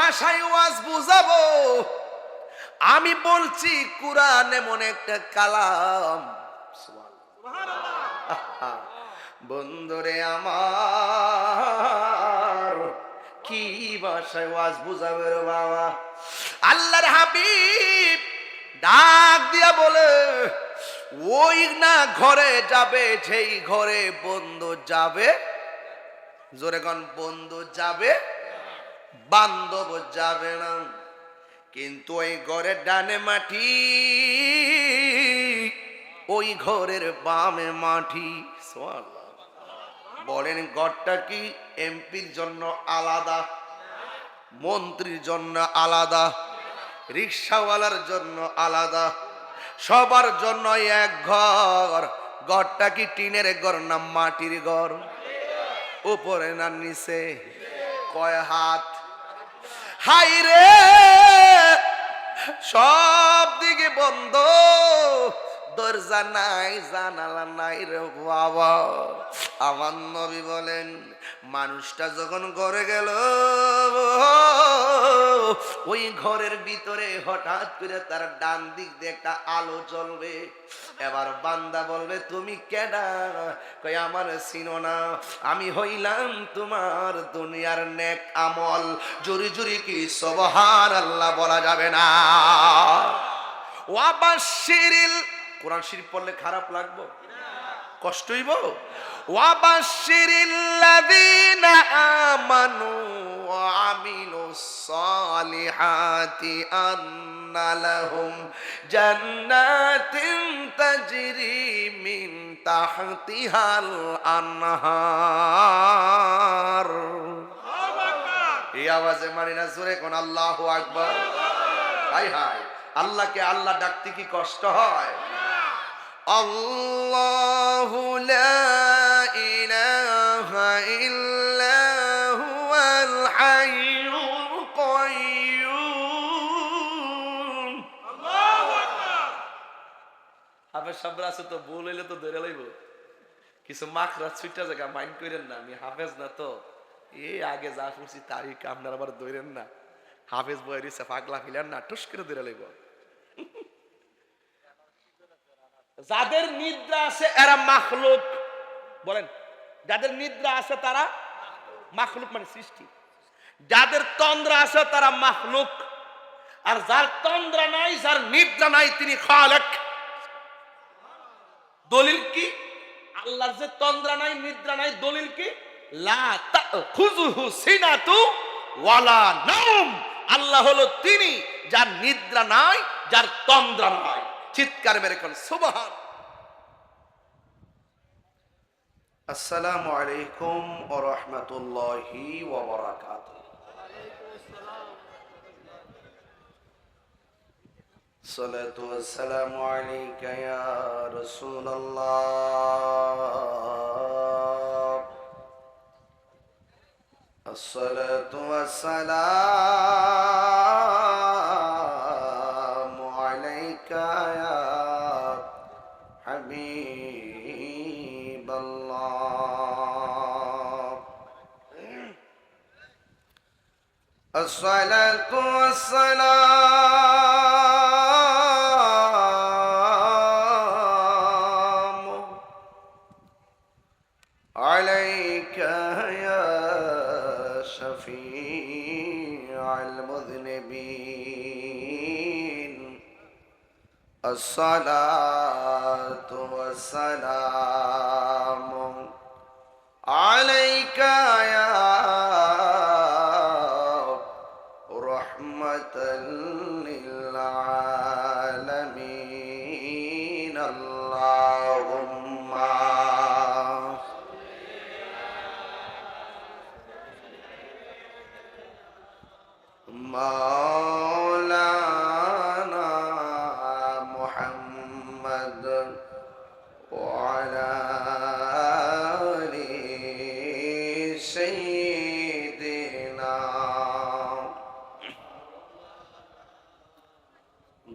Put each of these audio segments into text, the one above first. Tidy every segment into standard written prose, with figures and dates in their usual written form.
ভাষায় ওয়াজ বুঝাবো। আমি বলছি কুরআন এমন একটা কালাম, সুবহানাল্লাহ। বন্ধুরে আমার, কি ভাষায় ওয়াজ বুঝাবে রে বাবা। আল্লাহর হাবিব ডাক দিয়া বলে, ওই না ঘরে যাবে যেই ঘরে বন্ধু যাবে, জোরে কোন, বন্ধু যাবে, বান্ধব যাবে না। কিন্তু ওই ঘরের ডানে মাটি, ওই ঘরের বামে মাটি। সুবহানাল্লাহ। বলেন ঘরটা কি এমপির জন্য আলাদা, মন্ত্রীর জন্য আলাদা, রিকশাওয়ালার জন্য আলাদা, সবার জন্য এক ঘর? ঘরটা কি টিনের ঘর না মাটির ঘর? উপরে না নিচে? কয় হাত? হাই রে, সব দিকে বন্ধ, দরজা নাই, জানালা নাই রে বাবা। আমার নবী বলেন, মানুষটা যখন ঘরে গেল, ওই ঘরের ভিতরে হঠাৎ করে তার ডান দিক দিয়ে একটা আলো জ্বলবে। এবার বান্দা বলবে, তুমি কেডা? কই, আমার চিনো না, আমি হইলাম তোমার দুনিয়ার নেক আমল। জোরে জোরে কি সুবহানাল্লাহ বলা যাবে না? ওয়াবাশশিরিল, কোরআন শরীফ পড়লে খারাপ লাগবে, কষ্ট হইব। ওয়াবাশশিরিল্লাযীনা আমানু ওয়া আমিলুস সালিহাতি আন্না লাহুম জান্নাতিন তাজরি মিন তাহতিহাল আনহার। এই আওয়াজে মানি না, জোরে কোন আল্লাহু আকবার। হাই হাই, আল্লাহকে আল্লাহ ডাকতে কি কষ্ট হয়? আল্লাহু লা ইলাহা ইল্লা হুয়াল হাইয়ুল কাইয়্যুম। আল্লাহু আকবার। হাফেজ সাহেবরা আছে তো, ভুল হইলে তো ধরে লইব। কিছু মাখরাত ছুটা জায়গা মাইন্ড করেন না, আমি হাফেজ না তো, এই আগে যা করছি তারিখ আপনার আবার ধরেন না। হাফেজ বই দিচ্ছে, পাগলা ফিলেন না, টুস করে ধরে লইব। যাদের নিদ্রা আছে এরা মাখলুক। বলেন, যাদের নিদ্রা আছে তারা মাখলুক, মানে সৃষ্টি। যাদের তন্দ্রা আছে তারা মাখলুক। আর যার তন্দ্রা নাই, যার নিদ্রা নাই, তিনি খালেক। দলিল কি? আল্লাহর যে তন্দ্রা নাই, নিদ্রা নাই, দলিল কি? লা তাখুযুহু সিনাতু ওয়ালা নাওম। আল্লাহ হলো তিনি যার নিদ্রা নাই, যার তন্দ্রা নাই। চিৎকার মেরে কোন সুবহান। আসসালামু আলাইকুম ওয়া রাহমাতুল্লাহি ওয়া বারাকাতুহু। সালাতু ওয়াসসালামু আলাইকা ইয়া রাসূলুল্লাহ। আসসালাতু ওয়াসসালামু আলাইকা ইয়া হাবিবাল্লাহ। আসসালাতু ওয়াসসালামু আলাইকা ইয়া শাফিআল মুযনিবিন। আসসালাতু ওয়াসসালামু আলাইকা ইয়া রাহমাতাল লিল আলামিন। আল্লাহুম্মা মাওলানা মুহাম্মদ ওয়া আলা আলি সাইয়্যিদিনা।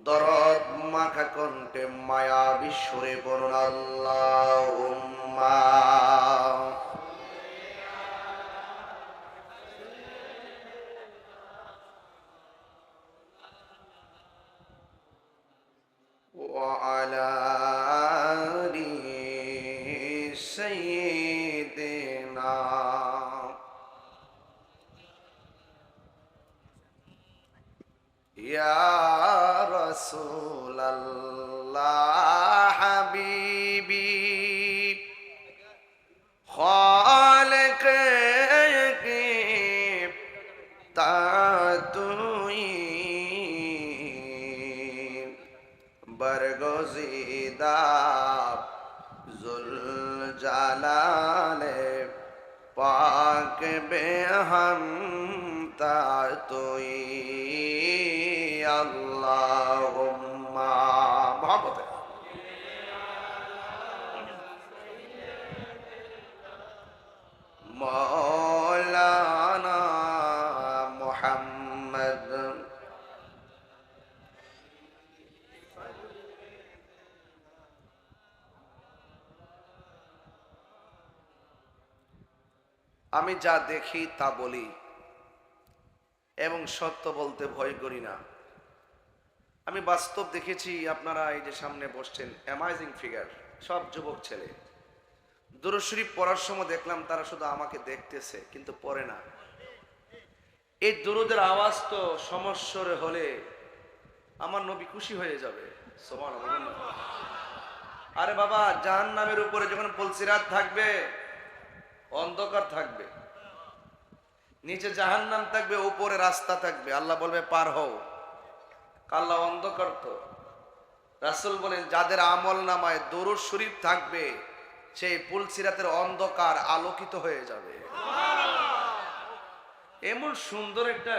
দরদ মাখা কণ্ঠে মায়াবী সুরে পড়ুন আল্লাহুম্মা ইয়া রাসূলাল্লাহ হাবিবি খালিক কি তাতুই বরগজিদা जुल जालाले पाक बेहम तातुई अल्लाहुम्मा मोहब्बत मौलाना मुहम्मद আমি যা দেখি তা বলি এবং সত্য বলতে ভয় করি না। আমি বাস্তব দেখেছি। আপনারা এই যে সামনে বসছেন, অ্যামাজিং ফিগার, সব যুবক ছেলে। দুরূদ শরীফ পড়ার সময় দেখলাম তারা শুধু আমাকে দেখতেছে কিন্তু পড়ে না। এই দুরূদের আওয়াজ তো সমস্বরে হলে আমার নবী খুশি হয়ে যাবে। সুবহানাল্লাহ। আরে বাবা, জাহান্নামের উপরে যখন পুলসিরাত থাকবে, অন্ধকার থাকবে, নিচে জাহান্নাম থাকবে, উপরে রাস্তা থাকবে, আল্লাহ বলবে পার হও। আল্লাহ অন্ধকার তো। রাসূল বলেন যাদের আমল নামায় দুরূদ শরীফ থাকবে সেই পুলসিরাতের অন্ধকার আলোকিত হয়ে যাবে। এমন সুন্দর একটা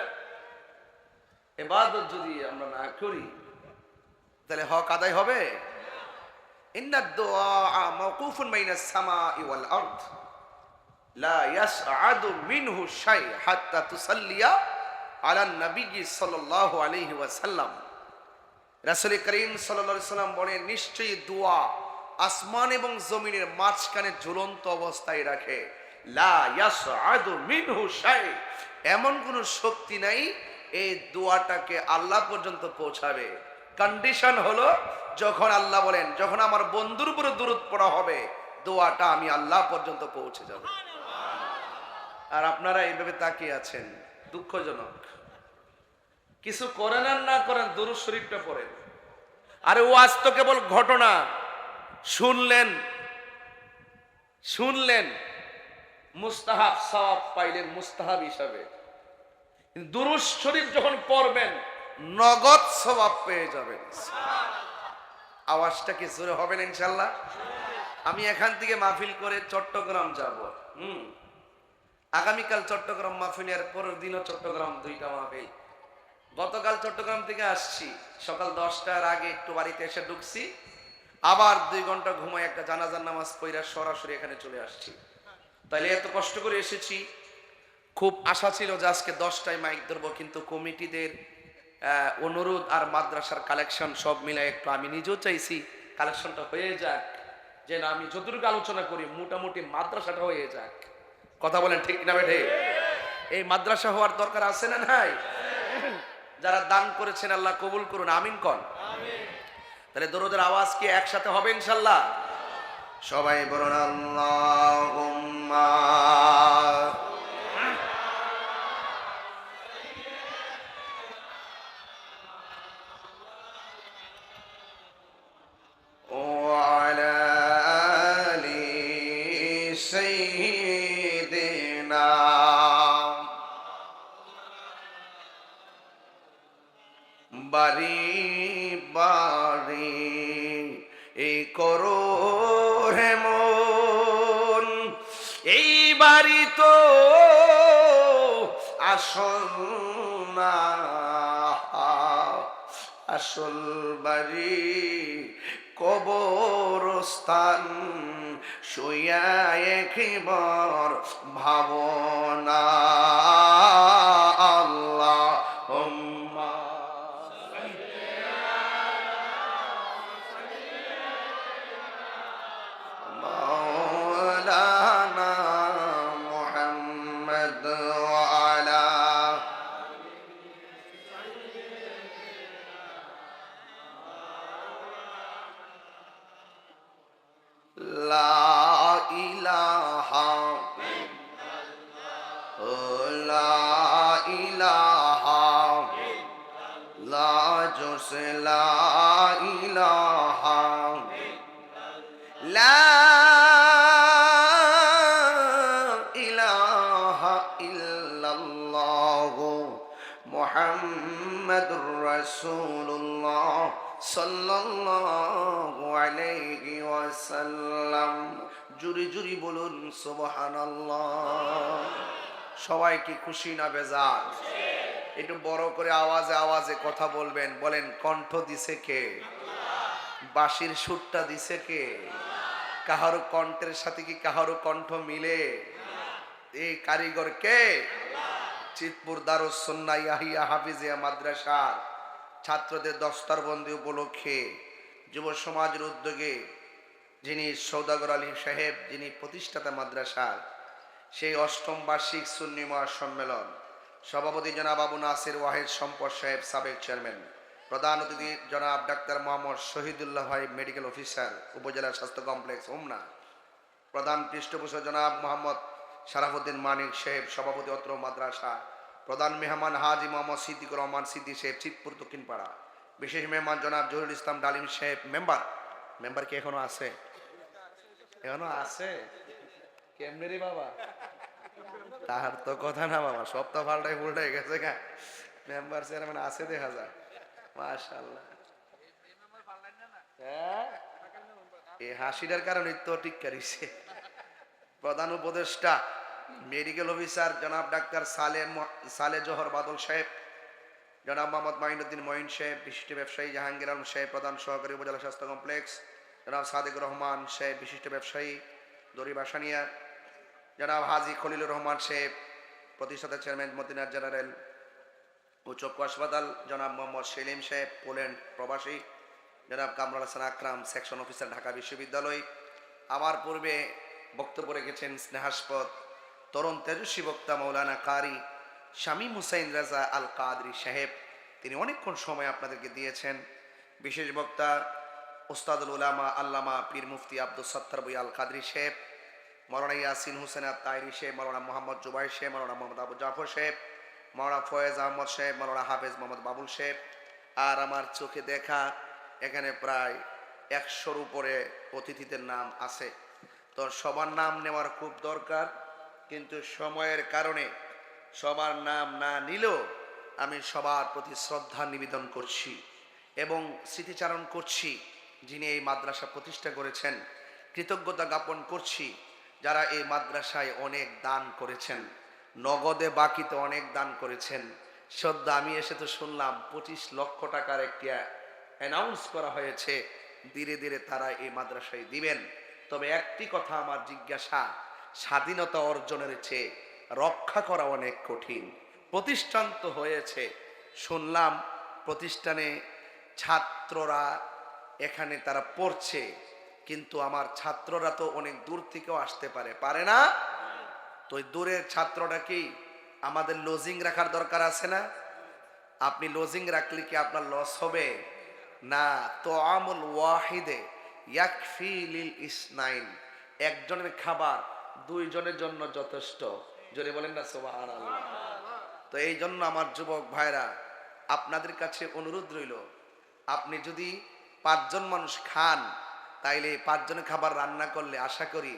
ইবাদত যদি আমরা না করি তাহলে হক আদায় হবে? ইন্নাদ দুআ মাওকুফুন বাইনাস সামাই ওয়াল আরদ লা ইয়াসআদু মিনহু শাই হাত্তা তুসাল্লিয়া আলান নবী সাল্লাল্লাহু আলাইহি ওয়াসাল্লাম। রাসূল করিম সাল্লাল্লাহু আলাইহি ওয়াসাল্লাম বলেন নিশ্চয়ই দোয়া আসমান এবং জমিনের মাঝখানে ঝুলন্ত অবস্থায় রাখে। লা ইয়াসআদু মিনহু শাই, এমন কোন শক্তি নাই এই দোয়াটাকে আল্লাহ পর্যন্ত পৌঁছাবে। কন্ডিশন হলো যখন আল্লাহ বলেন যখন আমার বন্ধুর উপরে দুরূদ পড়া হবে দোয়াটা আমি আল্লাহ পর্যন্ত পৌঁছে যাবে। আর আপনারা এইভাবে তাকিয়ে আছেন, দুঃখজনক। কিছু করেন আর না করেন দুরূদ শরীফটা পড়েন। আরে ওয়াজ তো কেবল ঘটনা, শুনলেন মুস্তাহাব, সওয়াব পাইলেন মুস্তাহাব হিসাবে। দুরূদ শরীফ যখন পড়বেন নগদ সওয়াব পেয়ে যাবেন। আওয়াজটা কি জোরে হবে না ইনশাআল্লাহ? আমি এখান থেকে মাহফিল করে চট্টগ্রাম যাব। আগামীকাল চট্টগ্রাম মাহফিলের পরের দিনও চট্টগ্রাম, দুইটা মাহফিল। গতকাল চট্টগ্রাম থেকে আসছি সকাল 10টার আগে, একটু বাড়িতে এসে ঢুকছি, আবার 2 ঘন্টা ঘুমায় একটা জানাজার নামাজ পড়া সরাসরি এখানে চলে আসছি। তাইলে এত কষ্ট করে এসেছি। খুব আশা ছিল যে আজকে 10টায় মাইক ধরবো, কিন্তু কমিটিদের অনুরোধ আর মাদ্রাসার কালেকশন সব মিলে একটু আমি নিজেও চাইছি কালেকশনটা হয়ে যাক, যে না আমি যতটুকু আলোচনা করি মোটামুটি মাদ্রাসাটা হয়ে যাক। কথা বলেন ঠিক না বেঠে? এই মাদ্রাসা হওয়ার দরকার আছে না নাই? যারা দান করেছেন আল্লাহ কবুল করুন, আমিন কন। তাহলে দরুদের আওয়াজ কি একসাথে হবে ইনশাআল্লাহ? সবাই বলুন আল্লাহুম্মা। বাড়ি বাড়ি এই করো হে মন, এই বাড়ি তো আসল না, আসল বাড়ি কবরস্থান। শুইয়া একবার ভাবনা আল্লাহ লা ইলাহা ও লা ইলাহা লা জোসে লা ইলাহা লা ইলাহা ইল্লাল্লাহু মুহাম্মাদুর রাসূলুল্লাহ সাল্লাল্লাহু আলাইহি ওয়াসাল্লাম। জুরি জুরি বলুন সুবহানাল্লাহ। সবাই কি খুশি না বেজার? একটু বড় করে আওয়াজে আওয়াজে কথা বলবেন। বলেন, কণ্ঠ দিছে কে? বাঁশির সুরটা দিছে কে? কাহারো কণ্ঠের সাথে কি কাহারো কণ্ঠ মিলে? এই কারিগর কে? চিতপুর দারুস সুন্নাহ ইয়াহিয়া হাফিজিয়া মাদ্রাসার ছাত্রদের দস্তারবন্দি উপলক্ষে যুব সমাজের উদ্যোগে যিনি সৌদাগর আলী সাহেব, যিনি প্রতিষ্ঠাতা মাদ্রাসার, সেই অষ্টম বার্ষিক সুন্নি মহাসম্মেলন সভাপতি জনাব আবু নাসির ওয়াহিদ সম্পদ সাহেব, সাবেক চেয়ারম্যান, প্রধান অতিথি জনাব ডাক্তার মোহাম্মদ শহীদুল্লাহ ভাই, মেডিকেল অফিসার, উপজেলা স্বাস্থ্য কমপ্লেক্স হোমনা, প্রধান পৃষ্ঠপোষক জনাব মোহাম্মদ শারাফুদ্দিন মানিক সাহেব, সভাপতি অত্র মাদ্রাসা, প্রধান মেহমান হাজি মোহাম্মদ সিদ্দিকুর রহমান সিদ্দিক সাহেব, চিতপুর দক্ষিণপাড়া, বিশেষ মেহমান জনাব জহুরুল ইসলাম ডালিম সাহেব, মেম্বার কি এখনো আছে? এখনো আছে? কেমনে রে বাবা? তার তো কথা না বাবা, সপ্তাহ উল্টাই গেছে গা। মেম্বার চেয়ারম্যান আছে দেখা যায়, মাশাআল্লাহ। হ্যাঁ, এই হাসিটার কারণে তো ঠিক করিছে। প্রধান উপদেষ্টা মেডিকেল অফিসার জনাব ডাক্তার সালে জোহর বাদল সাহেব, জনাব মোহাম্মদ মাইনুদ্দিন মঈন সাহেব, বিশিষ্ট ব্যবসায়ী জাহাঙ্গীর আলম সাহেব, প্রধান সহকারী উপজেলা স্বাস্থ্য কমপ্লেক্স, জনাব সাদেকুর রহমান সাহেব, বিশিষ্ট ব্যবসায়ী দড়ি বাসানিয়া, জনাব হাজি খলিলুর রহমান সাহেব, প্রতিষ্ঠাতা চেয়ারম্যান মদিনার জেনারেল ও চক্ষু হাসপাতাল, জনাব মোহাম্মদ সেলিম সাহেব, পোল্যান্ড প্রবাসী, জনাব কামরুল হাসান আকরাম, সেকশন অফিসার, ঢাকা বিশ্ববিদ্যালয়। আমার পূর্বে বক্তব্য রেখেছেন স্নেহাস্পদ তরুণ তেজস্বী বক্তা মৌলানা কারি শামীম হুসাইন রাজা আল কাদরি সাহেব, তিনি অনেকক্ষণ সময় আপনাদেরকে দিয়েছেন। বিশেষ বক্তা উস্তাদুল উলামা আল্লামা পীর মুফতি আব্দুল সত্তার বই আল কাদরি সাহেব, মৌলানা ইয়াসিন হুসেন তাইরি সাহেব, মৌলানা মোহাম্মদ জুবাইর সাহেব, মৌলানা মোহাম্মদ আবু জাফর সাহেব, মৌলানা ফয়েজ আহমদ সাহেব, মৌলানা হাফেজ মোহাম্মদ বাবুল সাহেব। আর আমার চোখে দেখা এখানে প্রায় 100-র উপরে অতিথিদের নাম আছে। তো সবার নাম নেওয়ার খুব দরকার, কিন্তু সময়ের কারণে সবার নাম না নিলেও আমি সবার প্রতি শ্রদ্ধা নিবেদন করছি এবং স্মৃতিচারণ করছি যিনি এই মাদ্রাসা প্রতিষ্ঠা করেছেন। কৃতজ্ঞতা জ্ঞাপন করছি যারা এই মাদ্রাসায় অনেক দান করেছেন, নগদে বাকিতে অনেক দান করেছেন। শ্রদ্ধা, আমি এসে তো শুনলাম 25 লক্ষ টাকার একটি অ্যানাউন্স করা হয়েছে, ধীরে ধীরে তারা এই মাদ্রাসায় দিবেন। তবে একটি কথা আমার জিজ্ঞাসা, স্বাধীনতা অর্জনের চেয়ে রক্ষা করা অনেক কঠিন। প্রতিষ্ঠান তো হয়েছে, শুনলাম প্রতিষ্ঠানে ছাত্ররা এখানে তারা পড়ছে, কিন্তু আমার ছাত্ররা তো অনেক দূর থেকেও আসতে পারে না? তো ওই দূরের ছাত্রটা কি আমাদের লজিং রাখার দরকার আছে না? আপনি লজিং রাখলে কি আপনার লস হবে? না। তো আমুল ওয়াহিদে ইয়াকফি লিল ইসনাইন, একজনের খাবার 2 জনের জন্য যথেষ্ট। জোরে বলেন না সুবহানাল্লাহ। তো এই জন্য আমার যুবক ভাইরা, আপনাদের কাছে অনুরোধ রইল, আপনি যদি 5 জন মানুষ খান, তাইলে 5 জনের খাবার রান্না করলে আশা করি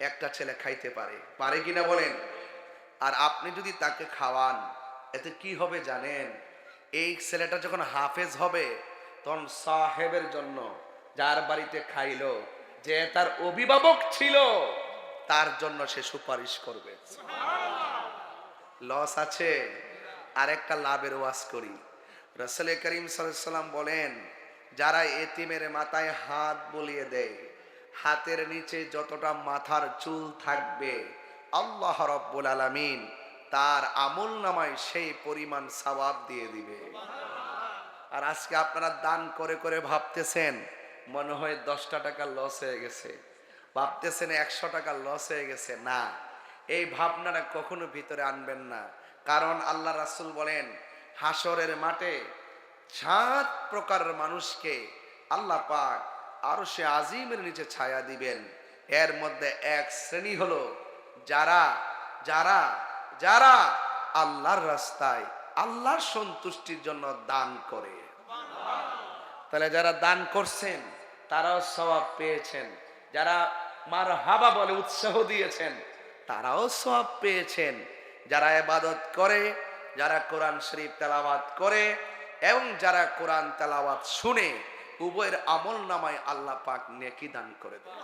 একটা ছেলে খাইতে পারে কিনা বলেন? আর আপনি যদি তাকে খাওয়ান, এতে কি হবে জানেন? এই ছেলেটা যখন হাফেজ হবে, তখন সাহেবের জন্য, যার বাড়িতে খাইলো, যে তার অভিভাবক ছিল, তার জন্য সে সুপারিশ করবে। লস আছে? আর একটা লাভের ওয়াজ করি। রাসূল করিম সাল্লাল্লাহু আলাইহি ওয়াসাল্লাম বলেন, যারা এতিমের মাথায় হাত বুলিয়ে দেয়, হাতের নিচে যতটা মাথার চুল থাকবে, আল্লাহ রাব্বুল আলামিন তার আমল নামায় সেই পরিমাণ সওয়াব দিয়ে দিবে। আর আজকে আপনারা দান করে করে ভাবতেছেন মনে হয় 10টা টাকা লস হয়ে গেছে, ভাবতেছেন 100 টাকা লস হয়ে গেছে। না, এই ভাবনাটা কখনো ভিতরে আনবেন না। কারণ আল্লাহ রাসূল বলেন, হাসরের মাঠে 7 প্রকারের মানুষকে আল্লাহ পাক আরশে আজিমের নিচে ছায়া দিবেন। এর মধ্যে এক শ্রেণী হলো যারা যারা আল্লাহর রাস্তায় আল্লাহর সন্তুষ্টির জন্য দান করে। তাহলে যারা দান করছেন তারাও সওয়াব পেয়েছেন, যারা মারহাবা বলে উৎসাহ দিয়েছেন তারাও সওয়াব পেয়েছেন, যারা ইবাদত করে, যারা কোরআন শরীফ তেলাওয়াত করে এবং যারা কোরআন তেলাওয়াত শুনে, উভয়ের আমল নামায় আল্লাহ পাক নেকি দান করে দেন।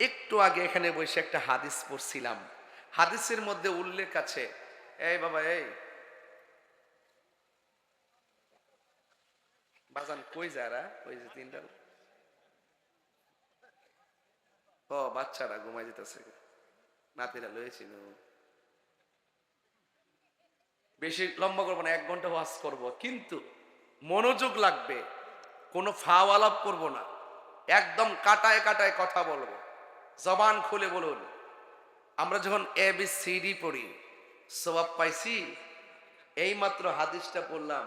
একটু আগে এখানে বসে একটা হাদিস পড়ছিলাম, হাদিসের মধ্যে উল্লেখ আছে, এই বাবা এই বাজান কই যারা ওই যে তিনটা ও বাচ্চারা ঘুমাই যেতেছে, নাতিরা লয়েছিল। বেশি লম্বা করবো না, 1 ঘন্টা ওয়াজ করবো, কিন্তু মনোযোগ লাগবে, কোনো ফাও আলাপ করবো না, একদম কাটায় কাটায় কথা বলবো, জবান খুলে বলুন। আমরা যখন ABCD পড়ি সওয়াব পাইছি, এই মাত্র হাদিসটা পড়লাম,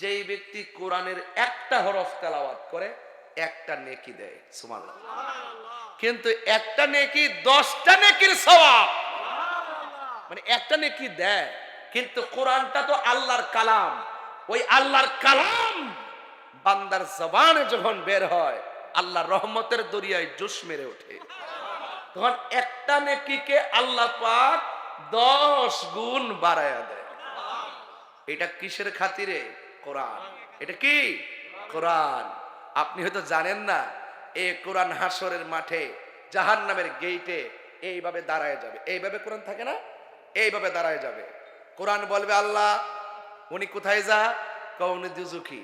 যেই ব্যক্তি কোরআনের একটা হরফ তেলাওয়াত করে একটা নেকি দেয়, সুবহানাল্লাহ। কিন্তু একটা নেকি 10টা নেকির সওয়াব, মানে একটা নেকি দেয়, কিন্তু কোরআনটা তো আল্লাহর কালাম, ওই আল্লাহর কালাম বান্দার জবানে যখন বের হয় আল্লাহর রহমতের দরিয়ায় জোশ মেরে ওঠে, তখন একটা নেকিকে আল্লাহ পাক 10 গুণ বাড়ায়া দেয়। এটা কিসের খাতিরে? কোরআন। এটা কি? কোরআন। আপনি হয়তো জানেন না, এই কোরআন হাসরের মাঠে জাহান্নামের গেইটে এইভাবে দাঁড়ায় যাবে, এইভাবে কোরআন থাকে না, এইভাবে দাঁড়ায় যাবে। কোরআন বলবে আল্লাহ উনি কোথায় যা, কওনে দুজুকি,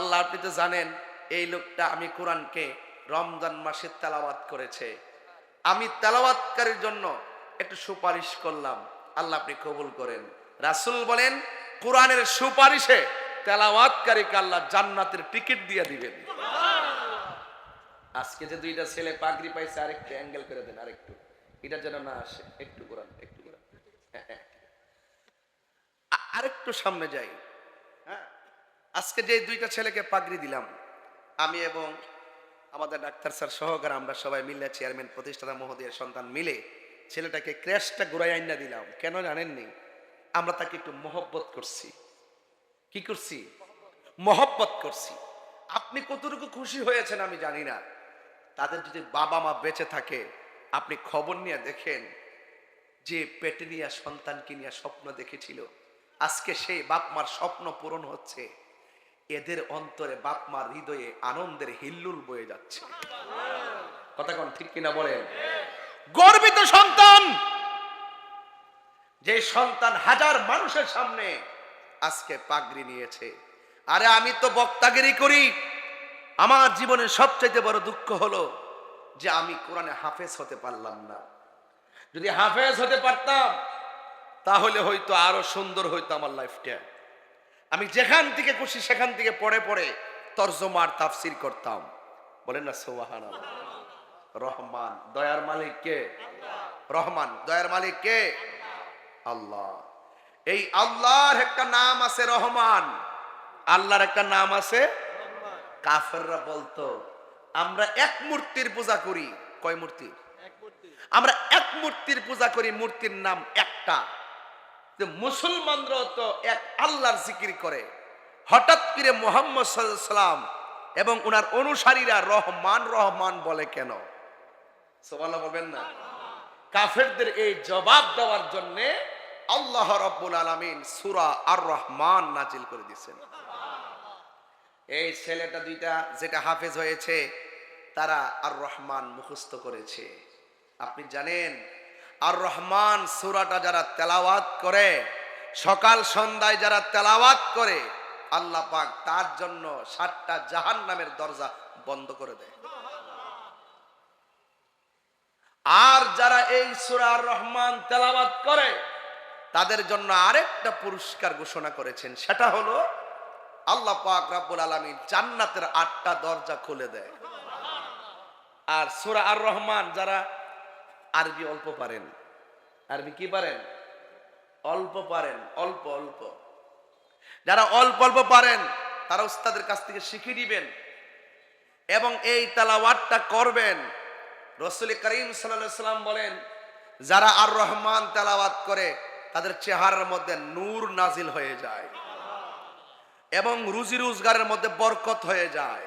আল্লাহ আপনি তো জানেন এই লোকটা আমি কোরআনকে রমজান মাসে তেলাওয়াত করেছে, আমি তেলাওয়াতকারীর জন্য একটু সুপারিশ করলাম, আল্লাহ আপনি কবুল করেন। রাসূল বলেন কোরআনের সুপারিশে তেলাওয়াতকারীকে আল্লাহ জান্নাতের টিকিট দিয়ে দিবেন। আজকে যে 2টা ছেলে পাগড়ি পাইছে, আরেকটু অ্যাঙ্গেল করে দেন, আরেকটু, এটা যেন না আসে, একটু কোরআন, একটু কোরআন, আরেকটু সামনে যাই। হ্যাঁ, আজকে যে 2টা ছেলেকে পাগড়ি দিলাম, আমি এবং আমাদের ডাক্তার স্যার সহকারে আমরা সবাই মিলে, চেয়ারম্যান প্রতিষ্ঠাতা মহোদয়ের সন্তান মিলে ছেলেটাকে ক্র্যাশটা ঘুরাই আইনা দিলাম। কেন জানেননি? আমরা তাকে একটু মহব্বত করছি। কি করছি? মহব্বত করছি। আপনি কতটুকু খুশি হয়েছেন আমি জানি না, তাদের যদি বাবা মা বেঁচে থাকে আপনি খবর নিয়ে দেখেন, যে পেটে নিয়ে সন্তানকে নিয়ে স্বপ্ন দেখেছিল, আজকে সেই বাপ মার স্বপ্ন পূরণ হচ্ছে, এদের অন্তরে বাপ মার হৃদয়ে আনন্দের হিল্লুল বয়ে যাচ্ছে। কথা কোন ঠিক কিনা বলেন? গর্বিত সন্তান, যে সন্তান হাজার মানুষের সামনে আজকে পাগড়ি নিয়েছে। আরে আমি তো বক্তাগিরি করি, আমার জীবনের সবচেয়ে বড় দুঃখ হলো যে আমি কোরআনে হাফেজ হতে পারলাম না। যদি হাফেজ হতে পারতাম তাহলে হয়তো আরো সুন্দর হইতো আমার লাইফটা। আমি যেখান থেকে খুশি সেখান থেকে পড়ে পড়ে তরজমার তাফসির করতাম। বলেন না সুবহানাল্লাহ। রহমান দয়ার মালিক কে? রহমান দয়ার মালিক কে? আল্লাহ। এই আল্লাহর একটা নাম আছে রহমান, আল্লাহর একটা নাম আছে। কাফেররা বলতো আমরা এক মূর্তির পূজা করি। কয় মূর্তি? আমরা এক মূর্তির পূজা করি, মূর্তির নাম একটা। মুসলমানরা তো এক আল্লাহর জিকির করে। হঠাৎ করে মুহাম্মদ সাল্লাল্লাহু আলাইহি সাল্লাম এবং ওনার অনুসারীরা রহমান রহমান বলে কেন? সুবহানাল্লাহ বলবেন না? কাফেরদের এই জবাব দেওয়ার জন্য আল্লাহ রাব্বুল আলামিন সূরা আর রহমান নাজিল করে দিয়েছেন। এই ছেলেটা 2টা যেটা হাফেজ হয়েছে তারা আর রহমান মুখস্থ করেছে। আপনি জানেন আর রহমান সূরাটা যারা তেলাওয়াত করে, সকাল সন্ধ্যায় যারা তেলাওয়াত করে, আল্লাহ পাক তার জন্য 7টা জাহান্নামের দরজা বন্ধ করে দেয়। আর যারা এই সূরা আর রহমান তেলাওয়াত করে তাদের জন্য আরেকটা পুরস্কার ঘোষণা করেছেন, সেটা হলো আল্লাহ পাক রব্বুল আলামিন জান্নাতের 8টা দরজা খুলে দেয়। আর সূরা আর রহমান যারা আরবি অল্প পারেন, আরবি কি পারেন? অল্প পারেন, অল্প অল্প, যারা অল্প অল্প পারেন তারা উস্তাদের কাছ থেকে শিখে দিবেন এবং এই তেলাওয়াতটা করবেন। রাসূল করিম সাল্লাল্লাহু আলাইহি সাল্লাম বলেন যারা আর রহমান তেলাওয়াত করে তাদের চেহারার মধ্যে নূর নাজিল হয়ে যায় এবং রুজি রোজগারের মধ্যে বরকত হয়ে যায়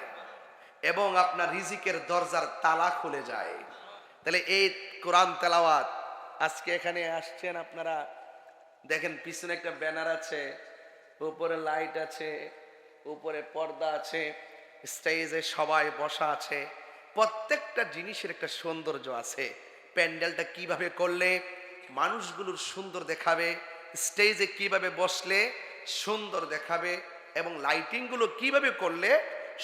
এবং আপনার রিজিকের দরজার তালা খুলে যায়। তাহলে এই কোরআন তেলাওয়াত আজকে এখানে আসছেন আপনারা, দেখেন পিছনে একটা ব্যানার আছে, উপরে লাইট আছে, উপরে পর্দা আছে, স্টেজে সবাই বসা আছে, প্রত্যেকটা জিনিসের একটা সৌন্দর্য আছে। প্যান্ডেলটা কিভাবে করলে মানুষগুলোর সুন্দর দেখাবে, স্টেজে কিভাবে বসলে সুন্দর দেখাবে এবং লাইটিং গুলো কিভাবে করলে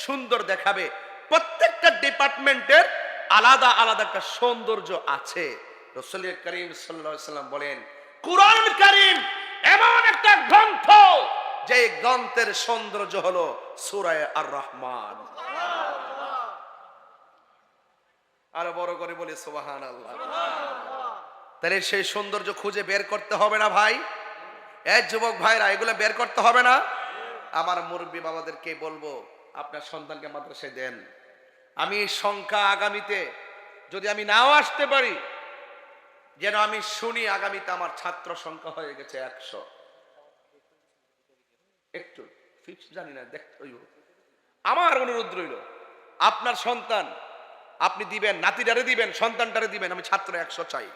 সুন্দর দেখাবে, প্রত্যেকটা ডিপার্টমেন্টের আলাদা আলাদা একটা সৌন্দর্য আছে। রাসূল করিম সাল্লাল্লাহু আলাইহি ওয়াসাল্লাম বলেন, কুরআন কারীম এমন একটা গ্রন্থ যে গ্রন্থের সৌন্দর্য হলো সূরা আর রহমান। আরো বড় করে বলি সুবহানাল্লাহ। তাহলে সেই সৌন্দর্য খুঁজে বের করতে হবে না ভাই? এই যুবক ভাইরা, এগুলো বের করতে হবে না? আমার মুরব্বী বাবাদেরকে বলবো, আপনার সন্তানকে মাদ্রাসায় দেন। আমি সংখ্যা আগামীতে যদি আমি নাও আসতে পারি, যেন আমি শুনি আগামীতে আমার ছাত্র সংখ্যা হয়ে গেছে 100। একটু ফিক্স জানি না, দেখতে হইব। আমার অনুরোধ রইল, আপনার সন্তান আপনি দিবেন, নাতিটারে দিবেন, সন্তানটারে দিবেন, আমি ছাত্র 100 চাই।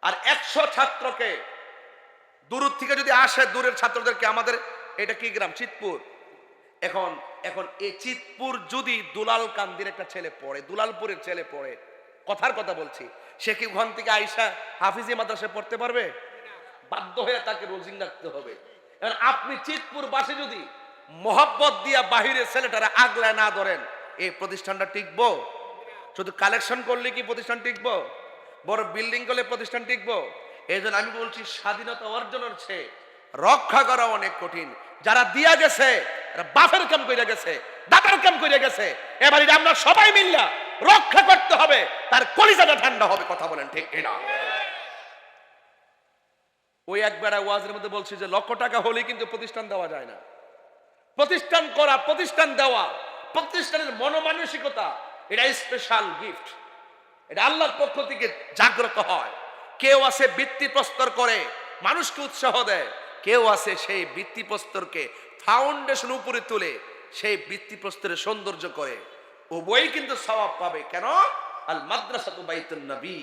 আর 100 ছাত্রকে দূর থেকে যদি আসে, দূরের ছাত্রদেরকে, আমাদের এটা কি গ্রাম? চিতপুর। এখন এই চিতপুর যদি দুলাল কান্দির একটা ছেলে পড়ে, দুলালপুরের ছেলে পড়ে, কথার কথা বলছি, সে কি ওখান থেকে আইসা হাফিজি মাদ্রাসায় পড়তে পারবে? বাধ্য হয়ে তাকে রোজিং রাখতে হবে। আপনি চিতপুর বাসে যদি মোহাব্বত দিয়া বাহিরের ছেলেটারা আগলায় না ধরেন, এই প্রতিষ্ঠানটা টিকবো? শুধু কালেকশন করলে কি প্রতিষ্ঠান টিকবো? বড় বিল্ডিং করলে প্রতিষ্ঠান টিকবো? এই জন্য আমি বলছি, স্বাধীনতা অর্জনের চেয়ে রক্ষা করা অনেক কঠিন। যারা দিয়া গেছে, বাপের কাম করে গেছে, দাদার কাম করে গেছে, এবার আমরা সবাই মিল্লা রক্ষা করতে হবে, তার কলিজাটা ঠান্ডা হবে। কথা বলেন ঠিক কিনা? ওই একবার ওয়াজের মধ্যে বলছি যে লক্ষ টাকা হলে কিন্তু প্রতিষ্ঠান দেওয়া যায় না। প্রতিষ্ঠান করা, প্রতিষ্ঠান দেওয়া, প্রতিষ্ঠানের মনোমানসিকতা, এটা স্পেশাল গিফট। এটা আল্লাহর পক্ষ থেকে জাগ্রত হয়। কেউ আছে বৃত্তি প্রস্তর করে মানুষকে উৎসাহ দেয়, কেউ আছে সেই বৃত্তি প্রস্তরকে ফাউন্ডেশন উপরে তুলে সেই বৃত্তি প্রস্তরের সৌন্দর্য করে। উভয়ই কিন্তু সওয়াব পাবে। কেন? আল মাদ্রাসাতু বাইতুন নবী,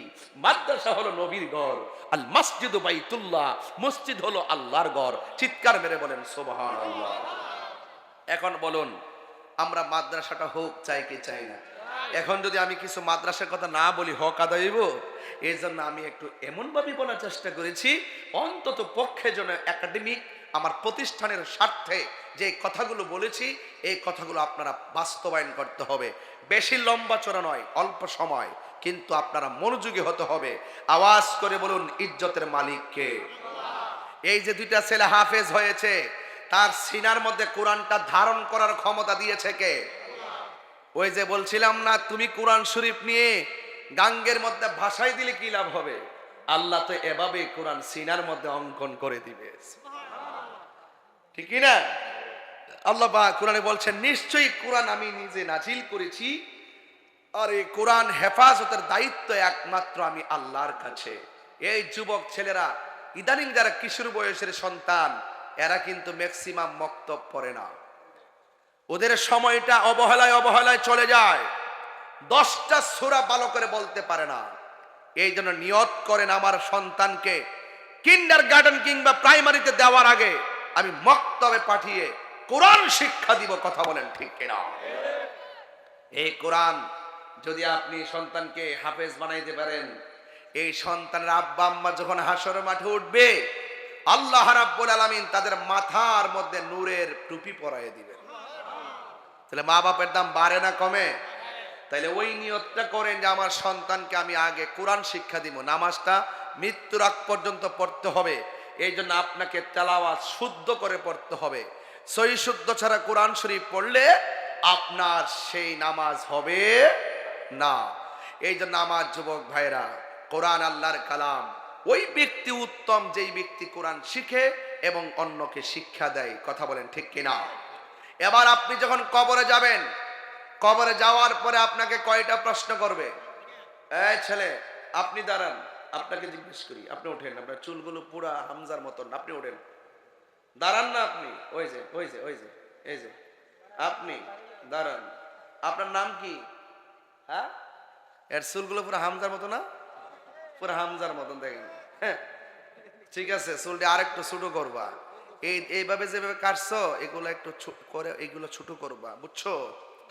মাদ্রাসা হলো নবীর ঘর। আল মসজিদু বাইতুল্লাহ, মসজিদ হলো আল্লাহর ঘর। চিৎকার মেরে বলেন সুবহানাল্লাহ। এখন বলুন, আমরা মাদ্রাসাটা হোক চাই কি চাই না? এখন যদি আমি কিছু মাদ্রাসার কথা না বলি, হক আদায় হইব? এই জন্য আমি একটু এমন ভাবে বলার চেষ্টা করেছি, অন্তত পক্ষে যেন একাডেমিক আমার প্রতিষ্ঠানের স্বার্থে যে কথাগুলো বলেছি, এই কথাগুলো আপনারা বাস্তবায়ন করতে হবে। বেশি লম্বা চড়া নয়, অল্প সময়, কিন্তু আপনারা মনোযোগী হতে হবে। আওয়াজ করে বলুন, ইজ্জতের মালিক কে? এই যে দুইটা ছেলে হাফেজ হয়েছে, তার সিনার মধ্যে কোরআনটা ধারণ করার ক্ষমতা দিয়েছে কে? ওই যে বলছিলাম না, তুমি কোরআন শরীফ নিয়ে গাঙ্গের মধ্যে ভাসাই দিলে কি লাভ হবে? আল্লাহ তো এভাবে কোরআন সিনার মধ্যে অঙ্কন করে দিবে, ঠিক না? আল্লাহ পাক কোরআনে বলছেন, নিশ্চয়ই কোরআন আমি নিজে নাজিল করেছি, আর এই কোরআন হেফাজতের দায়িত্ব একমাত্র আমি আল্লাহর কাছে। এই যুবক ছেলেরা, ইদানিং যারা কিশোর বয়সের সন্তান, এরা কিন্তু ম্যাক্সিমাম মক্তব পড়ে না। ওদের সময়টা অবহেলায় চলে যায়। 10টা সূরা ভালো করে বলতে পারে না। এই জন্য নিয়ত করেন, আমার সন্তানকে কিন্ডার গার্ডেন কিংবা প্রাইমারিতে দেওয়ার আগে আমি মক্তবে পাঠিয়ে কোরআন শিক্ষা দিব। কথা বলেন ঠিক কিনা? এই কোরআন যদি আপনি সন্তানকে হাফেজ বানাইতে পারেন, এই সন্তানের আব্বা আম্মা যখন হাসরের মাঠে উঠবে, আল্লাহ রাব্বুল আলামিন তাদের মাথার মধ্যে নূরের টুপি পরায় দিবেন। তাহলে মা বাপের দাম বাড়ে না কমে? তাইলে ওই নিয়তটা করেন যে আমার সন্তানকে আমি আগে কোরআন শিক্ষা দিব। নামাজটা মৃত্যুর আগ পর্যন্ত পড়তে হবে। এই জন্য আপনাকে তেলাওয়াত শুদ্ধ করে পড়তে হবে। সহি শুদ্ধ ছাড়া কোরআন শরীফ পড়লে আপনার সেই নামাজ হবে না। এই জন্য আমার যুবক ভাইরা, কোরআন আল্লাহর কালাম। ওই ব্যক্তি উত্তম যেই ব্যক্তি কোরআন শিখে এবং অন্যকে শিক্ষা দেয়। কথা বলেন ঠিক কিনা? এবার আপনি যখন কবরে যাবেন, কবরে যাওয়ার পরে আপনাকে কয়টা প্রশ্ন করবে? এই ছেলে, আপনি দাঁড়ান, আপনাকে জিজ্ঞেস করি, আপনি ওঠেন, আপনার চুলগুলো পুরা হামজার মতন, আপনি ওঠেন, দাঁড়ান না আপনি, ওই যে ওই যে ওই যে এই যে আপনি দাঁড়ান। আপনার নাম কি? হ্যাঁ, এর চুলগুলো পুরো হামজার মতো না? পুরো হামজার মতন দেখেন। হ্যাঁ ঠিক আছে, চুলটি আরেকটু ছোট করবা। এইভাবে যেভাবে কাটছো এগুলো একটু করে এগুলো ছোট করবা, বুঝছো?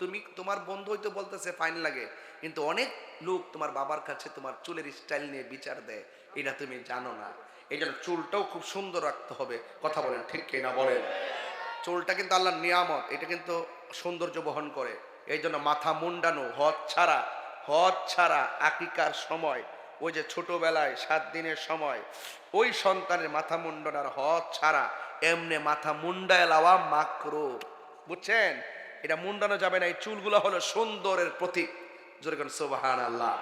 তুমি তোমার বন্ধু হয়তো বলতেছে ফাইন লাগে, কিন্তু অনেক লোক তোমার বাবার কাছে তোমার চুলের স্টাইল নিয়ে বিচার দেয়, এটা তুমি জানো না। এই জন্য চুলটাও খুব সুন্দর রাখতে হবে। কথা বলেন ঠিক কিনা বলেন? চুলটা কিন্তু আল্লাহর নিয়ামত, এটা কিন্তু সৌন্দর্য বহন করে। এই জন্য মাথা মুন্ডানো, হজ ছাড়া আকিকার সময়, ওই যে ছোটবেলায় 7 দিনের সময় ওই সন্তানের মাথা মুন্ডানোর হজ ছাড়া এমনি মাথা মুন্ডায় লাওয়া মাকরু, বুঝছেন? এটা মুন্ডানো যাবে না। এই চুলগুলো হলো সুন্দরের প্রতীক। জোরে কোন সুবহানাল্লাহ।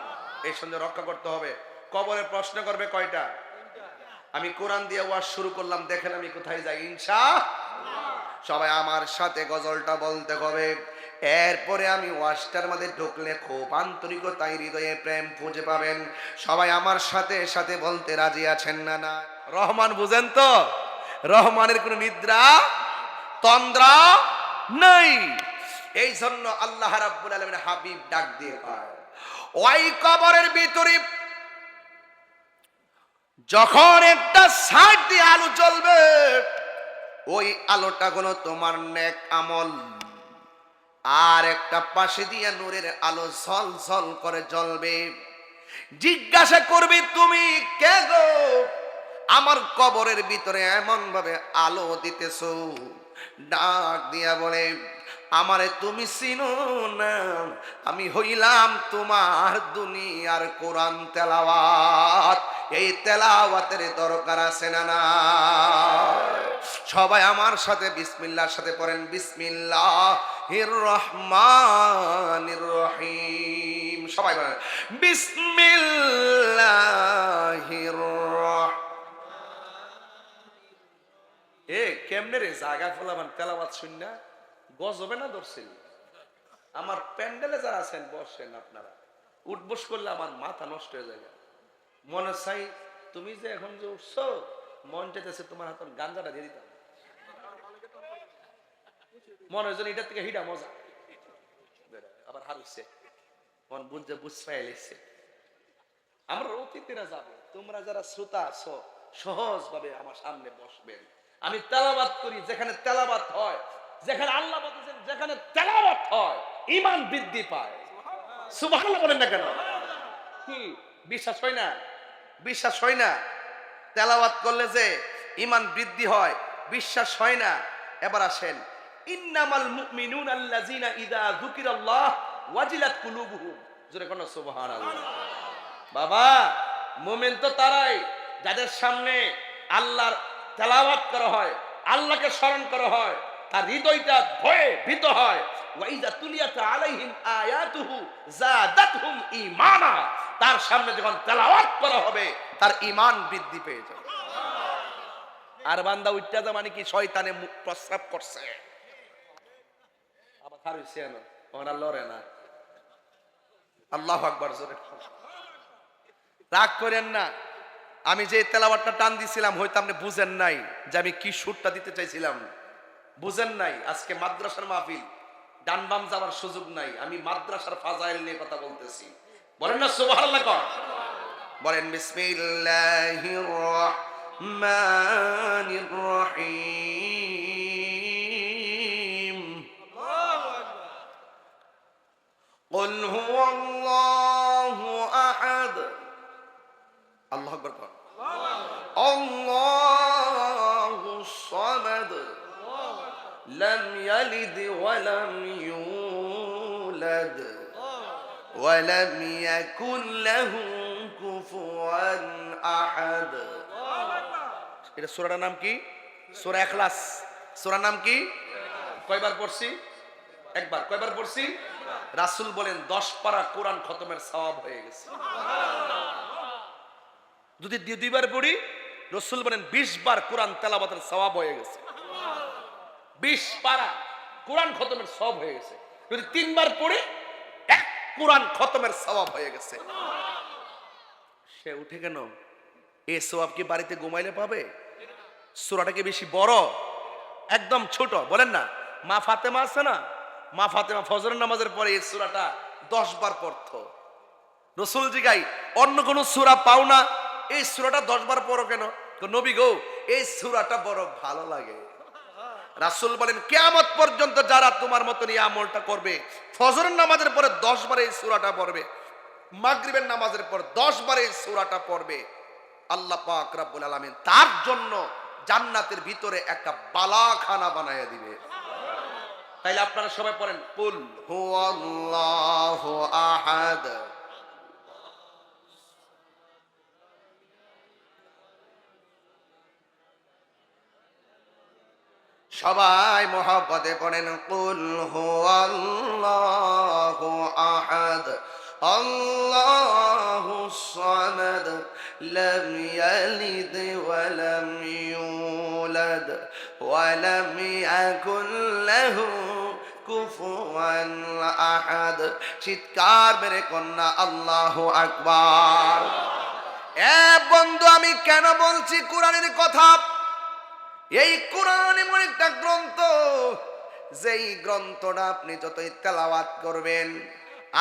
এই সৌন্দর্য রক্ষা করতে হবে। কবরে প্রশ্ন করবে কয়টা? আমি কোরআন দিয়ে ওয়াজ শুরু করলাম, দেখেন আমি কোথায় যাই ইনশাআল্লাহ। সবাই আমার সাথে গজলটা বলতে হবে, এরপরে আমি ওয়াজটার মধ্যে ঢুকলে খুব আন্তরিকতায় হৃদয়ে প্রেম খুঁজে পাবেন। সবাই আমার সাথে সাথে বলতে রাজি আছেন না? না রহমান বুঝেন তো? রহমানের কোনো নিদ্রা তন্দ্রা নাই। এই জন্য আল্লাহ রাব্বুল আলামিন হাবিব ডাক দিয়ে পায়, ওই কবরের ভিতরে যখন একটা সাইড দিয়ে আলো জ্বলবে, ওই আলোটা হলো তোমার নেক আমল, আর একটা পাশে দিয়ে নূরের আলো ঝল ঝল করে জ্বলবে। জিজ্ঞাসা করবে তুমি কে গো, আমার কবরের ভিতরে এমন ভাবে আলো দিতেছো? ডাক দিয়া বলে, আমারে তুমি চিনো না, আমি হইলাম তোমার দুনিয়ার কোরআন তেলাওয়াত। এই তেলাওয়াতের দরকার আছে না? না সবাই আমার সাথে বিসমিল্লাহর সাথে পড়েন, বিসমিল্লাহির রহমানির রহিম। সবাই বলেন বিসমিল্লাহির এ কেমনে রে জায়গা ফলাবান তেলাওয়াত শুননা গজবে না ধরছিল? আমার প্যান্ডেলে যারা আছেন বসেন, আপনারা উঠবস করলে আমার মাথা নষ্ট হয়ে যাবে। মনে চাই তুমি যে এখন যে উঠছো, মন চাইতেছে তোমার হাত গাঞ্জাটা দিয়ে দিতাম, মনে হয় এটার থেকে হিডা মজা। আবার হারুছে মন বুঝে বুঝতে। আমরা অতিথিরা যাবো, তোমরা যারা শ্রোতা আছো সহজ ভাবে আমার সামনে বসবেন। আমি তেলাওয়াত করি, যেখানে তেলাওয়াত হয়, যেখানে আল্লাহ বলেছেন যেখানে তেলাওয়াত হয় ঈমান বৃদ্ধি পায়। সুবহানাল্লাহ বলেন না কেন? কি বিশ্বাস হয় না? বিশ্বাস হয় না? তেলাওয়াত করলে যে ঈমান বৃদ্ধি হয়, বিশ্বাস হয় না? এবার আসেন, ইন্নামাল মুমিনুনা আল্লাযিনা ইযা যুকিরাল্লাহ ওয়াজিলাত কুলুবুহুম। জোরে কোন সুবহানাল্লাহ। বাবা, মুমিন তো তারাই যাদের সামনে আল্লাহর তেলাওয়াত করা হয়, আল্লাহকে স্মরণ করা হয়, তার হৃদয়টা ভয়ে ভীত হয়। ওয়াইজা তুলিয়াত আলাইহিম আয়াতুহু যাদাতহুম ঈমানা। তার সামনে যখন তেলাওয়াত করা হবে তার ঈমান বৃদ্ধি পেয়ে যাবে। আর বান্দা উঠতে যা মানে কি শয়তানে মুখ প্রস্রাব করছে, আবার খারুইছে না, ওরা লড়ে না। আল্লাহু আকবার। জোরে রাগ করেন না, আমি যে তেলাওয়াতটা টান দিছিলাম হয়তো আপনি বুঝেন নাই যে আমি কি সুরটা দিতে চাইছিলাম, বুঝেন নাই। আজকে মাদ্রাসার মাহফিল, ডান বাম যাওয়ার সুযোগ নাই, আমি মাদ্রাসার ফাজাইল নিয়ে কথা বলতেছি। বলেন না সুবহানাল্লাহ। বলেন বিসমিল্লাহির রহমানির রহিম। আল্লাহু আকবার। কুল হুয়াল্লাহু আহাদ। আল্লাহু আকবার। আল্লাহুস সামাদ লাম ইয়ালিদ ওয়া লাম ইউলাদ ওয়া লাম ইয়াকুল লাহু কুফুয়ান আহাদ। এটা সূরার নাম কি? সূরা ইখলাস। সূরার নাম কি? কয়বার পড়ছি? একবার। কয়বার পড়ছি? রাসূল বলেন 10 পারা কোরআন খতমের সওয়াব হয়ে গেছে। যদি দুইবার পড়ি, রাসূল বলেন 20 বার কোরআন তেলাওয়াতের সওয়াব হয়ে গেছে। 20 পারা কোরআন খতমের সওয়াব হয়ে গেছে। যদি 3 বার পড়ি, এক কোরআন খতমের সওয়াব হয়ে গেছে। সে উঠে কেন? এ সোয়াব কি বাড়িতে ঘুমাইলে পাবে? সূরাটা কি বেশি বড়? একদম ছোট, বলেন না। মা ফাতেমা আছে না, মা ফাতেমা ফজরের নামাজের পরে এই সূরাটা 10 বার পড়তো। রসুল জিগাই, অন্য কোন সূরা পাও না, এই সূরাটা 10 বার পড়ো কেন? নবী গো, এই সূরাটা বড় ভালো লাগে। রাসূল বলেন, কিয়ামত পর্যন্ত যারা তোমার মতন এই আমলটা করবে, ফজরের নামাজের পরে 10 বার এই সূরাটা পড়বে, মাগরিবের নামাজের পর 10 বার এই সূরাটা পড়বে, আল্লাহ পাক রব্বুল আলামিন তার জন্য জান্নাতের ভিতরে একটা বালাখানা বানায়া দিবে। তাইলে আপনারা সবাই পড়েন, কুল হুয়াল্লাহু আহাদ। সবাই মহব্বতে পড়েন, কুল হুয়াল্লাহু আহাদ আল্লাহুস সামাদ লাম ইয়ালিদ ওয়া লাম ইউলাদ ওয়া লাম ইয়াকুল লাহু কুফুয়ান আহাদ। চিৎকার মেরে কন্যা আল্লাহু আকবার। এ বন্ধু, আমি কেন বলছি কোরআনের কথা? এই কোরআন এমন একটা গ্রন্থ, যেই গ্রন্থটা আপনি যতই তেলাওয়াত করবেন,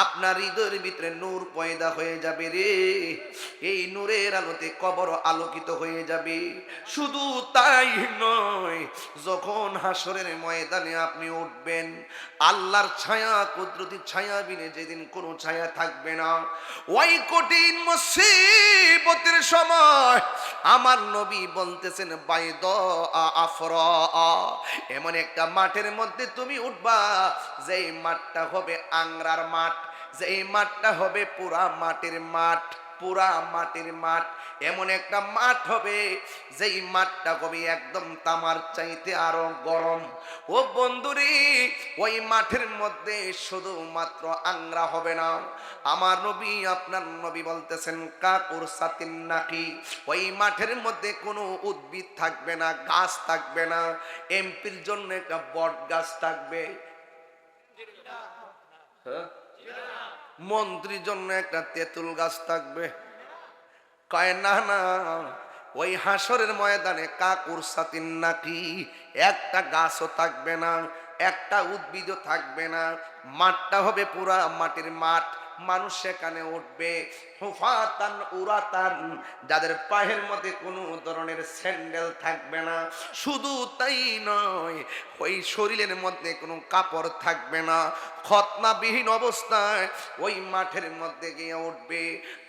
আপনার হৃদয়ের ভিতরে নূর পয়দা হয়ে যাবে রে। এই নূরের আলোতে কবর আলোকিত হয়ে যাবে। শুধু তাই নয়, যখন হাসরের ময়দানে আপনি উঠবেন, আল্লাহর ছায়া, কুদরতি ছায়া বিনে যেদিন কোনো ছায়া থাকবে না, ওই কঠিন মুসিবতের সময় আমার নবী বলতেছেন, বাইদ আফরা, এমন একটা মাঠের মধ্যে তুমি উঠবা, যেই মাঠটা হবে আংরার মাঠ, যেই মাঠটা হবে পুরা মাটির মাঠ, পুরা মাটির মাঠ। এমন একটা মাঠ হবে, যেই মাঠটা হবে একদম তামার চাইতে আরো গরম। ও বন্ধুরে, ওই মাঠের মধ্যে শুধুমাত্র আংরা হবে না, আমার নবী, আপনার নবী বলতেছেন, কাকুর সাতিন নাকি, ওই মাঠের মধ্যে কোনো উদ্ভিদ থাকবে না, গাছ থাকবে না। এমপির জন্য একটা বট গাছ থাকবে, হ্যাঁ, মন্ত্রীর জন্য একটা তেঁতুল গাছ থাকবে। কয় না না, ওই হাসরের ময়দানে কাকুর সাতিন নাকি, একটা গাছও থাকবে না, একটা উদ্ভিদও থাকবে না। মাঠটা হবে পুরা মাটির মাঠ। মানুষ সেখানে উঠবে হুফাতান উরাতান, যাদের পায়ের মধ্যে কোনো ধরনের স্যান্ডেল থাকবে না। শুধু তাই নয়, ওই শরীরের মধ্যে কোনো কাপড় থাকবে না। খতনাবিহীন অবস্থায় ওই মাঠের মধ্যে গিয়ে উঠবে।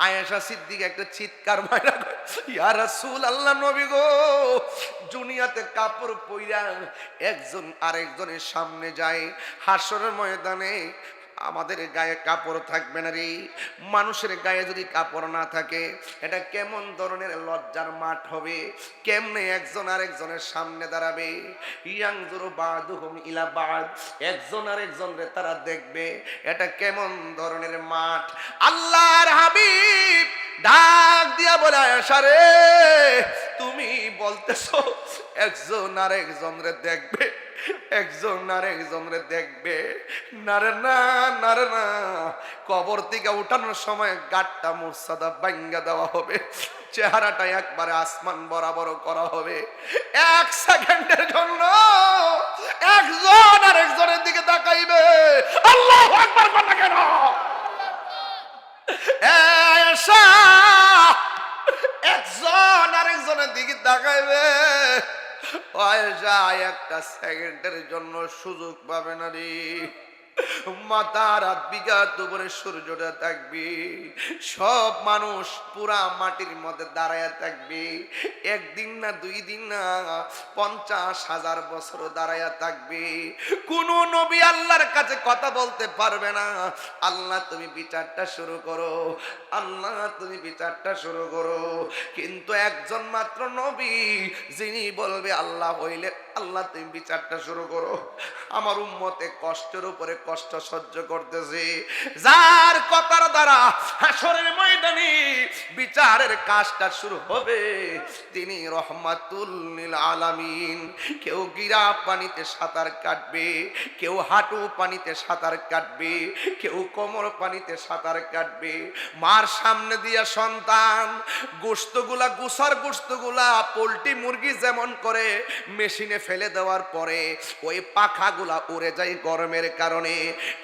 আয়েশা সিদ্দিকা একটা চিৎকার মারা, ইয়া রাসূলুল্লাহ, নবী গো, দুনিয়াতে কাপড় পইরা একজন আরেকজনের সামনে যায়, হাসরের ময়দানে আমাদের গায়ে কাপড় থাকবে না রে। মানুষের গায়ে যদি কাপড় না থাকে, এটা কেমন ধরনের লজ্জার মাঠ হবে? কেমনে একজন আরেকজনের সামনে দাঁড়াবে? ইয়ানজুরু বাদুহুম ইলা বাদ, একজন আরেকজনকে তারা দেখবে। এটা কেমন ধরনের মাঠ? আল্লাহর হাবিব ডাক দিয়া বলে, আয়েশা রে, তুমি বলতেছো একজন আরেকজনরে দেখবে, একজন আরেকজনরে দেখবে? নারে না, নারে না, কবর থেকে উঠানোর সময় গাটটা মুর্সাদা ভাঙ্গা দেওয়া হবে, চেহারাটা একবারে আসমান বরাবর করা হবে। 1 সেকেন্ডের জন্য একজন আরেকজনের দিকে তাকাইবে। আল্লাহু আকবার কথা কেন? আয়েশা, একজন আরেকজনের দিকে তাকাইবে, আয়েশা একটা সেকেন্ডের জন্য সুযোগ পাবে না রে। মাথা রাত বিঘাত উপরে সূর্যটা থাকবে, সব মানুষ পুরা মাটির মধ্যে দাঁড়ায় থাকবে। একদিন না, 2 দিন না, 50,000 বছর দাঁড়ায় থাকবে। কোন নবী আল্লাহর কাছে কথা বলতে পারবে না, আল্লাহ তুমি বিচারটা শুরু করো, আল্লাহ তুমি বিচারটা শুরু করো। কিন্তু একজন মাত্র নবী, যিনি বলবে, আল্লাহ হইলে আল্লাহ তুমি বিচারটা শুরু করো। আমার উম্মতে কষ্টের উপরে কষ্ট সহ্য করতেছি, যার কথার দ্বারা হাসরের ময়দানে বিচারের কাজটা শুরু হবে, তিনি রহমাতুল লিল আলামিন। কেউ গিরা পানিতে সাঁতার কাটবে, কেউ হাঁটু পানিতে সাঁতার কাটবে, কেউ কোমর পানিতে সাঁতার কাটবে। মার সামনে দিয়া সন্তান গোশতগুলা, গুসার গোশতগুলা পোল্ট্রি মুরগি যেমন করে মেশিনে ফেলে দেওয়ার পরে ওই পাখাগুলা উড়ে যায় গরমের কারণে,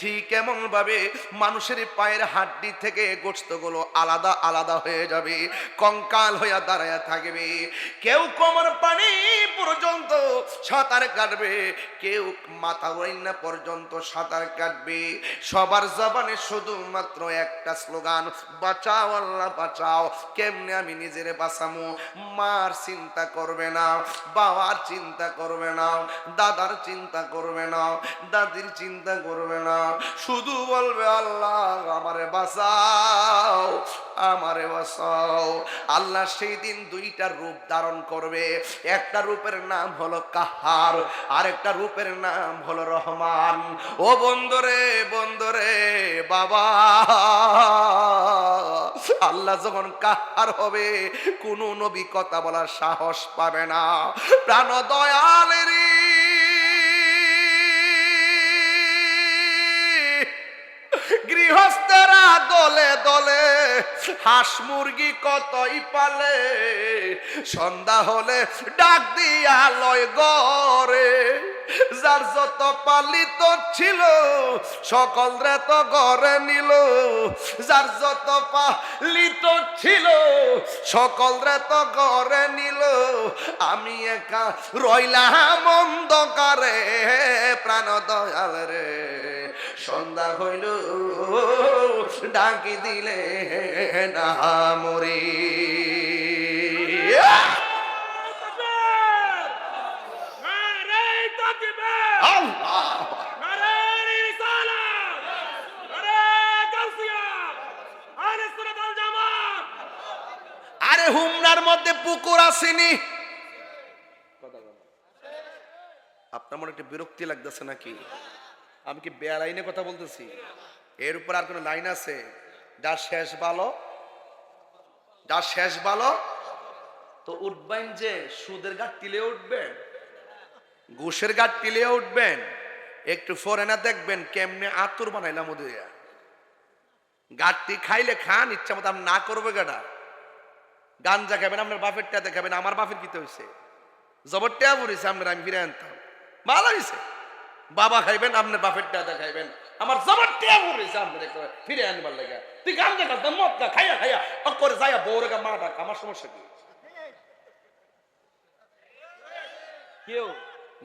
ঠিক এমন ভাবে মানুষের পায়ের হাড্ডি থেকে গোশতগুলো আলাদা আলাদা হয়ে যাবে, কঙ্কাল হইয়া দাঁড়ায়া থাকবে। কেউ কোমর পানি পর্যন্ত সাঁতার কাটবে, কেউ মাথা ওয়াইনা পর্যন্ত সাঁতার কাটবে। সবার জবানে শুধুমাত্র একটা স্লোগান, বাঁচাও আল্লাহ বাঁচাও। কেমনে আমি নিজের বাঁচামু? মার চিন্তা করবে না, বাবার চিন্তা করবে না, দাদার চিন্তা করবে না, দাদির চিন্তা করবে না, শুধু বলবে আল্লাহ আমারে বাঁচাও, আমারে বাঁচাও। আল্লাহ সেই দিন দুইটা রূপ ধারণ করবে, একটা রূপের নাম হলো কাহার, আর একটা রূপের নাম হলো রহমান। ও বন্ধুরে বন্ধুরে বাবা, আল্লাহ যখন কাহার হবে কোন নবী কথা বলার সাহস পাবে না। প্রাণ দয়ালের গৃহস্থেরা দলে দলে হাঁস মুরগি কতই পালে, সন্ধ্যা হলে ডাক দিয়া লয় গরে। যার যত পালিত ছিল সকল রে তো ঘরে নিল, যার যত পালিত ছিল সকল রে তো ঘরে নিল। আমি একা রইলাম অন্ধকারে, প্রাণ দয়াল রে সন্ধ্যা হইল ডাকি দিলে না মরি। আরে হুমনার মধ্যে পুকুর আসেনি? আপনার মনে একটা বিরক্তি লাগতেছে নাকি? আমি কি বেআইনে কথা বলতেছি? এর উপর আর কোন লাইন আছে? যা শেষ ভালো, যা শেষ ভালো। তো উঠবেন যে সুদের ঘাট টিলে উঠবেন, ঘুষের ঘাট টিলে উঠবেন, একটু ফরেনা দেখবেন কেমনে আতুর বানাইলাম ওদের গাঠটি খাইলে খান, ইচ্ছা মতো আমি না করবো গাটা। গাঞ্জা খাবেন আপনার বাপের টা খাবেন, আমার বাপের কিতে হয়েছে জবর টেয়া পড়েছে আপনার, আমি ফিরে আনতাম ভালো হয়েছে। বাবা খাইবেন আপনার বাপের টা খাইবেন, আমার জবর টেয়া পড়েছে আপনার ফিরে আনবার লাগে। তুই গাঞ্জা খাস না, মদ খা, খাইয়া খাইয়া করে যাইয়া বউরে গা মা ডাক, আমার সমস্যা কি? কেউ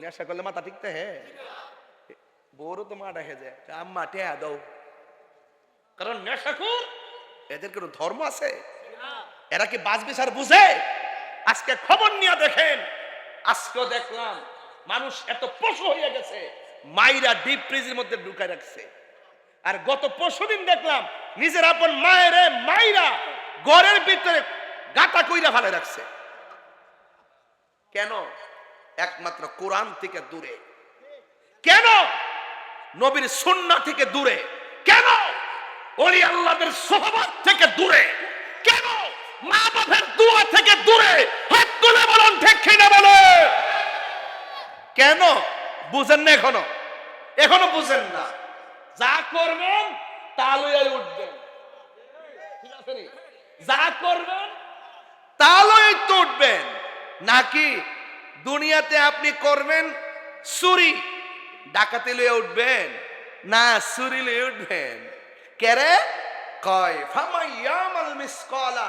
নেশা করলে মাথা ঠিকতে হ্যাঁ, বউরও তো মা ডাকে যায়, আম্মা টেয়া দাও। কারণ নেশাখোর, এদের কোনো ধর্ম আছে? এরা কি বাজ বিচার বুঝে? আজকে খবর নিয়ে দেখেন, আজকেও দেখলাম মানুষ এত পশু হয়ে গেছে, মাইরা ডিপ ফ্রিজের মধ্যে ঢুকায় রাখছে। আর গত পরশুদিন দেখলাম নিজের আপন মায়েরে মাইরা ঘরের ভিতরে গাটা কইরা ফেলে রাখছে। কেন? একমাত্র কোরআন থেকে দূরে। কেন? নবীর সুন্নাহ থেকে দূরে। কেন? ওলি আল্লাহদের সোহবত থেকে দূরে। কেন? মা বাবার দোয়া থেকে দূরে। হাত তুলে বলুন ঠিক কিনা বলে। কেন বুঝেন না? এখনো বুঝেন না? যা করবেন তা লইয়াই উঠবেন, ঠিক আছে নি? যা করবেন তা লইয়াই তো উঠবেন। নাকি দুনিয়াতে আপনি করবেন চুরি ডাকাতি লইয়া উঠবেন? না, চুরি লইয়া উঠবেন। কেরে কয় ফামাইয়ামাল মিসকালা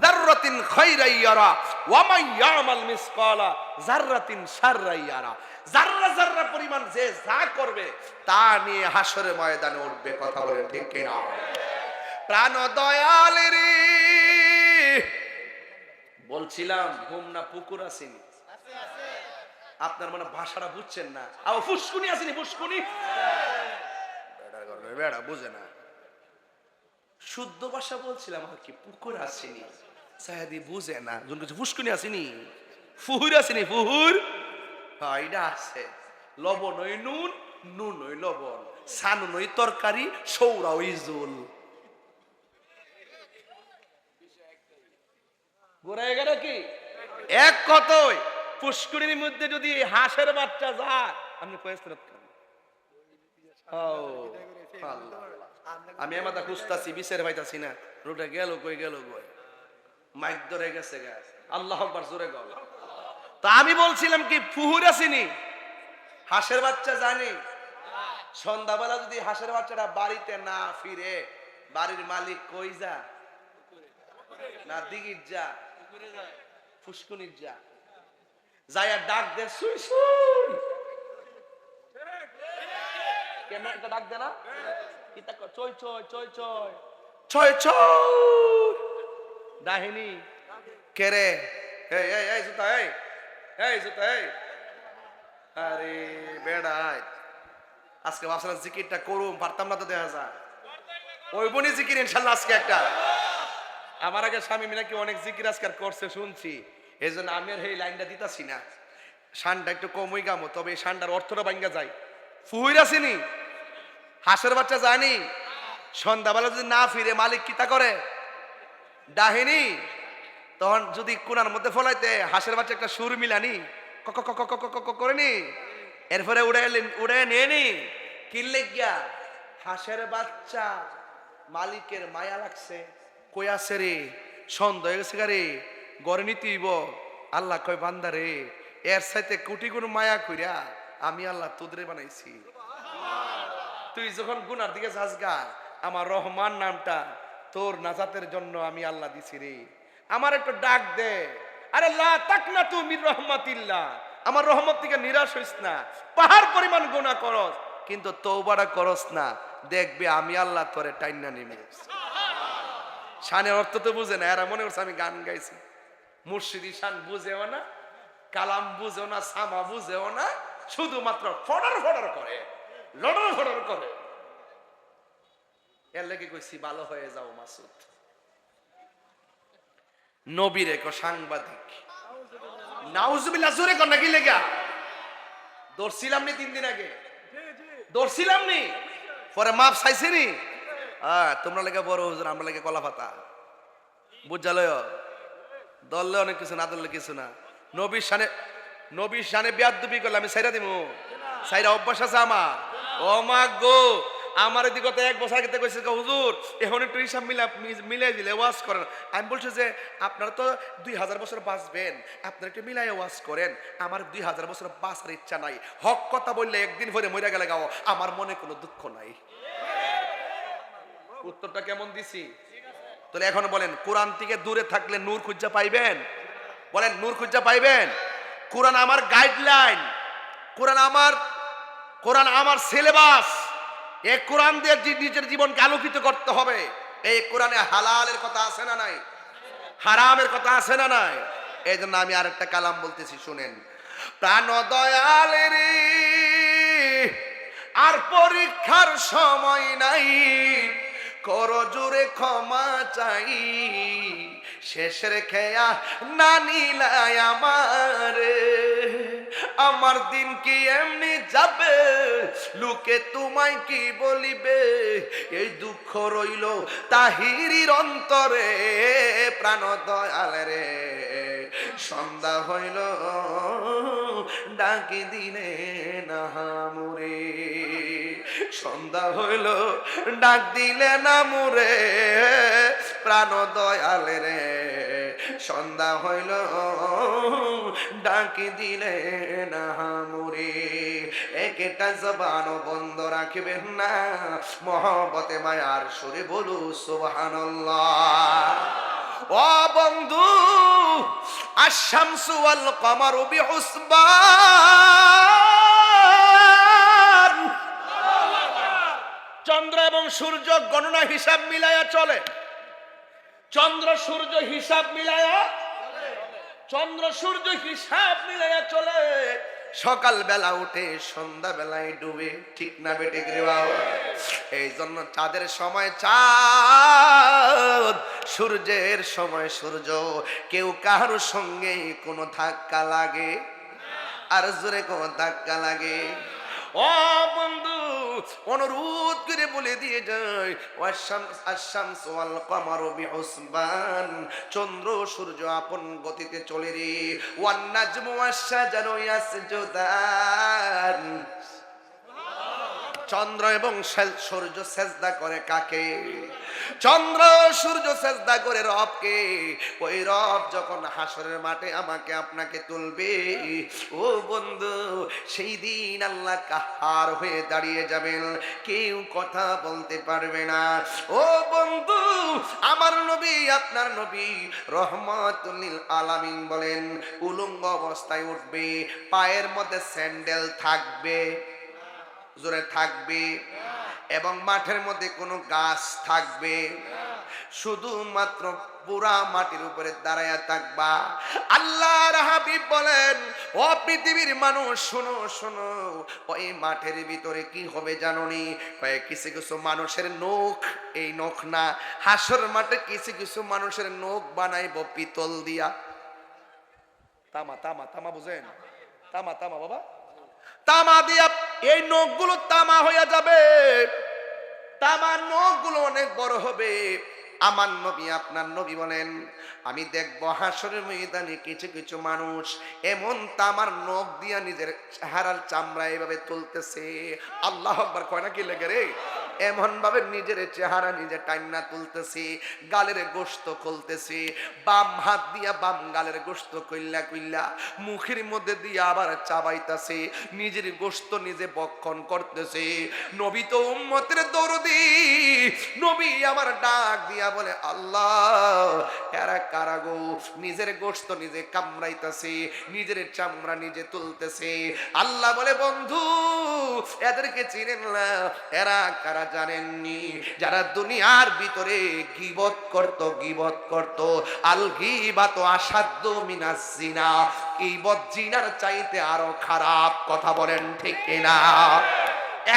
যাররাতিন খায়রান ইয়ারা ওয়া মাইয়ামাল মিসকালা যাররাতিন শাররান ইয়ারা। যাররা যাররা পরিমাণ যে যা করবে তা নিয়ে হাসরের ময়দানে উঠবে। কথা বলেন ঠিক কিনা? প্রাণ দয়ালের বলছিলাম ঘুম না পুকুর আসেনি? আপনার মনে ভাষাটা বুঝছেন না। আও ফুসকুনি আসেনি? ফুসকুনি বেড়া বুঝে না। শুদ্ধ ভাষা বলছিলাম আর কি, পুকুর আসেনি সাহেদি বুঝে না। যখন কিছু ফুসকুনি আসেনি, ফুহুর আসেনি, ফুহুর এটা আছে। লবণ ওই নুন, নুন ওই লবণ, সানুন ওই তরকারি, সৌরা ওই জোল। ঘুরে গেল কি এক কথায় পুষ্করিণীর মধ্যে যদি হাঁসের বাচ্চা যায় আপনি কয়েক আমি আমাদের খুঁজতাছি বিশের পাইতাছি না, রোডে গেল কই গেল কই, মাইক ধরে গেছে গা, আল্লাহ আকবার জোরে গল। তা আমি বলছিলাম কি পুহুর আসিনি, হাঁসের বাচ্চা জানি, সন্ধ্যাবেলা যদি হাঁসের বাচ্চাটা বাড়িতে না ফিরে, বাড়ির মালিক কই যা, না দিঘির যা, ফুসকুনির যা, যাইয়া ডাক দে সুই সুই, কেমন একটা ডাক দে না, চই চই চই চই ছয় ছয়, ডাহিনী কে রে, এই এই এই জুতা, এই এই জুতা, এই আরে বেড়াই, আজকে ভাবছিলাম জিকিরটা করুম, পারতাম না তো, দেখা যায় ওই বনি জিকির ইনশাল্লাহ আজকে একটা। আমার আগে স্বামী নাকি অনেক জিকির আজকার করছে শুনছি, এই জন্য আমি আর এই লাইনটা দিতাছি না, শানটা একটু কমই গামো, তবে এই শানটার অর্থটা ভাঙ্গা যায়। ফুহুর আসেনি, হাঁসের বাচ্চা জানি, সন্ধ্যাবেলা যদি না ফিরে মালিক কিতা করে, ডাহিনী, তখন যদি কোনার মধ্যে ফলাইতে হাঁসের বাচ্চা একটা সুর মিলানি করেনি, এরপরে উড়ে নিয়ে নি, কিনলে গিয়া হাঁসের বাচ্চা মালিকের মায়া লাগছে, কই আছে রে, সন্দেহ হয়ে গেছে রে, গড়ে নিতেইব, আল্লাহ কয় বান্দা রে, এর সাথে কোটি গুণ মায়া কইরা আমি আল্লাহ তোদের বানাইছি, তুই যখন গুনার দিকে যাস গা, আমার রহমান নামটা তোর নাজাতের জন্য আমি আল্লাহ দিছি রে, আমার একটু ডাক দে, আরে লা তাকনাতু মির রাহমাতিল্লাহ, আমার রহমত থেকে নিরাশ হইস না, পাহাড় পরিমাণ গুনাহ করস কিন্তু তওবাটা করস না, দেখবে আমি আল্লাহ তোরে টাইনা নিমু। শানের অর্থ তো বুঝে না, এরা মনে করছে আমি গান গাইছি, মুর্শিদি শান বুঝেও না, কালাম বুঝেও না, সামা বুঝেও না, শুধুমাত্র ফডর ফডর করে, লড়র ফডর করে। এর লেগে কইছি ভালো হয়ে যাও মাসুদ, নবীর এক সাংবাদিক, নাউজুবিল্লাহ জোরে কর নাকি লেগা, দৌড়ছিলাম নি 3 দিন আগে, দৌড়ছিলাম নি, পরে মাপ চাইছি নি, তোমরা লেগে বড় হুজুর, আমরা লেগে কলা পাতা, বুঝালয় দললে অনেক কিছু, না দললে কিছু না, নবীর শানে বেয়াদবি করলে আমি সাইরা দিমু, সাইরা অভ্যাস আছে আমার, ও মা গো, আমার এদিকে 1 বছর আগে কইছে হুজুর এখন একটু হিসাব মিলাই দিলে ওয়াজ করেন, আমি বলছি যে আপনারা তো 2000 বছর বাঁচবেন, আপনারা একটু মিলাই ওয়াজ করেন, আমার 2000 বছর বাঁচার ইচ্ছা নাই, হক কথা বললে একদিন পরে মরে গেলে গাও, আমার মনে কোনো দুঃখ নাই। উত্তরটা কেমন দিছি? তাহলে এখন বলেন, কোরআন থেকে দূরে থাকলে নূর খুঁজা পাইবেন? বলেন নূর খুঁজা পাইবেন? কোরআন আমার গাইডলাইন, কোরআন আমার সিলেবাস, এই কোরআন দিয়ে নিজের জীবনকে আলোকিত করতে হবে। এই কোরআনে হালালের কথা আছে না নাই, হারামের কথা আছে না নাই? এই জন্য আমি আরেকটা কালাম বলতেছি, শুনেন। প্রাণ দয়ালের আর পরীক্ষার সময় নাই, করো জোরে ক্ষমা চাই, শেষের খেয়া না নিলাই আমার দিন কি এমনি যাবে, লোকে তোমায় কি বলিবে, এই দুঃখ রইল তাহিরির অন্তরে, প্রাণ দয়াল রে সন্ধ্যা হইল ডাকি দিলে না মুরে, সন্ধ্যা হইল ডাক দিলে না মুরে, প্রাণ দয়াল রে সন্ধ্যা হইল ডাকি দিলে না মুরে, একটা জবান বন্ধ রাখবেন না, মহব্বতে মায়ার সুরে বলু সুবহানাল্লাহ। ও বন্ধু, আশ-শামসু ওয়াল কমারু বিহুসবান, চন্দ্র এবং সূর্য গণনা হিসাব মিলায়া চলে, চন্দ্র সূর্য হিসাব মিলায়া, চন্দ্র সূর্য হিসাব মিলায়া চলে, সকাল বেলা উঠে সন্ধ্যা বেলায় ডুবে, ঠিক না বেঠিক রে বাবা? এই জন্য চাঁদের সময় চাঁদ, সূর্যের সময় সূর্য, কেউ কারোর সঙ্গে কোনো ধাক্কা লাগে, আর জোরে কোনো ধাক্কা লাগে। ও ও বন্ধু, অনুরোধ করে বলে দিয়ে যায়, আশ-শামসু ওয়াল কমারু বিহুসবান, চন্দ্র সূর্য আপন গতিতে চলে রে। ওয়ান নাজমু ওয়াশ-শাজারু ইয়াসজুদান, চন্দ্র এবং সূর্য সেজদা করে কাকে? চন্দ্র সূর্য সেজদা করে রবকে। ওই রব যখন হাসরের মাঠে আমাকে আপনাকে তুলবে, ও বন্ধু, সেই দিন আল্লাহ কাহার হয়ে দাঁড়িয়ে যাবেন, কেউ কথা বলতে পারবে না। ও বন্ধু, আমার নবী, আপনার নবী রহমাতুল লিল আলামিন বলেন, উলঙ্গ অবস্থায় উঠবে, পায়ের মধ্যে স্যান্ডেল থাকবে, জোরে থাকবে, এবং মাঠের মধ্যে কোনো গাছ থাকবে, শুধুমাত্র পুরা মাটির উপরে দাঁড়ায়া থাকবা। আল্লাহর হাবিব বলেন, ও পৃথিবীর মানুষ শোনো শোনো, ওই মাঠের ভিতরে কি হবে জানোনি? কিছু কিছু মানুষের নখ, এই নখ না, হাসর মাঠে কিছু কিছু মানুষের নখ বানাইব পিতল দিয়া। তামা তামা তামা, বুঝেন? তামা তামা বাবা, তামা দিয়া এই নখগুলো তামা হয়ে যাবে, তামার নখগুলো অনেক বড় হবে। আমার নবী, আপনার নবী বলেন, আমি দেখব হাসরের ময়দানে কিছু কিছু মানুষ এমন তামার নখ দিয়া নিজের চেহারার চামড়া এভাবে তুলতেছে। আল্লাহু আকবার কয় না কি লেগে রে? এমন ভাবে নিজের চেহারা নিজে টাইনা তুলতেছে, গালের গোশত খুলতেছে, বাম হাত দিয়া বাম গালের গোশত কইল্লা কইল্লা মুখের মধ্যে দিয়া আবার চাবাইতাছে, নিজের গোশত নিজে বক্ষণ করতেছে। নবী তো উম্মতের দরদি, নবী আমার ডাক দিয়া বলে, আল্লাহ, এরা কারা গো? নিজের গোশত নিজে কামড়াইতেছে, নিজের চামড়া নিজে তুলতেছে। আল্লাহ বলে, বন্ধু, এদেরকে চিনেন না? এরা কারা জানেননি? যারা দুনিয়ার ভিতরে গীবত করত। আল গীবাতু আশাদ্দু মিনাজ জিনা, গীবত জিনার চাইতে আরো খারাপ। কথা বলেন ঠিক কিনা?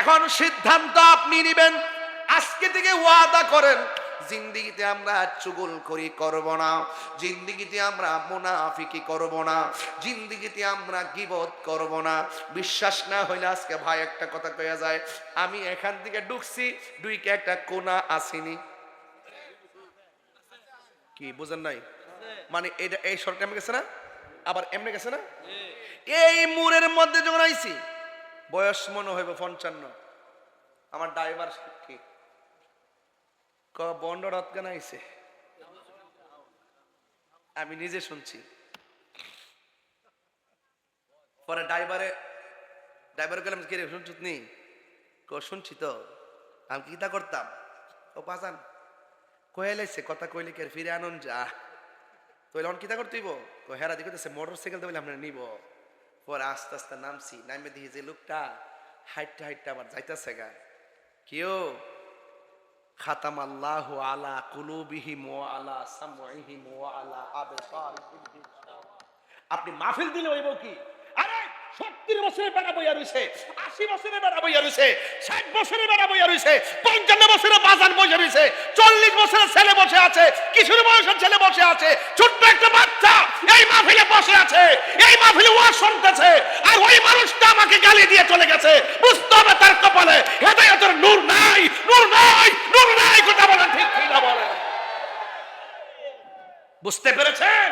এখন সিদ্ধান্ত আপনি নেবেন, আজকে থেকে ওয়াদা করেন, জিন্দেগিতে আমরা চুগলখড়ি করব না, জিন্দেগিতে আমরা মুনাফিকি করব না, জিন্দেগিতে আমরা গীবত করব না। বিশ্বাস না হইলে আজকে ভাই একটা কথা কইয়া যায়, আমি এখান থেকে ঢুকছি, দুইকে একটা কোনা আসিনি, কি বুঝেন নাই? মানে এটা এই সরকার এমনি গেছে না, আবার এমনি গেছে না। এই মুরের মধ্যে যখন আইছি, বয়স মনে হইব 55। আমার ড্রাইভার কি বন্ড রৎগান আইছে, আমি নিজে শুনছি। পরে ড্রাইভারে গেলাম, কে রে শুনছ নি? শুনছি তো। আমি কি তা করতাম? ও পাজান কয়ে লাইছে, কথা কইলে কে ফিরে আনন যা, তো কিতা করতেইব? হেরা দিকে মোটর সাইকেল দেবে আমরা নিব। পরে আস্তে আস্তে নামছি, নামে দেখি যে লোকটা হাইটটা হাইটটা আবার যাইতেছে গা। কেউ খাতামাল্লাহু আলা কুলুবিহিম ওয়া আলা সামঈহিম ওয়া আলা আবসারিহিম। আপনি মাহফিল দিলে হইব কি? আরে 70 বছরের বেড়া বইয়া রইছে, 80 বছরের বেড়া বইয়া রইছে, 60 বছরের বেড়া বইয়া রইছে, 55 বছরের বাজান বইয়া রইছে, 40 বছরের ছেলে বসে আছে, কিশোর বয়সের ছেলে বসে আছে, ছোট্ট একটা বাচ্চা এই মাহফিলে বসে আছে, এই মাহফিলে ওয়াজ শুনতেছে, আর ওই মানুষটা আমাকে গালি দিয়ে চলে গেছে। বুঝতে হবে তার কপালে হেদায়েতের নূর নাই, নূর নাই, নূর নাই। কথা বলেন ঠিক কি না বলেন? বুঝতে পেরেছেন?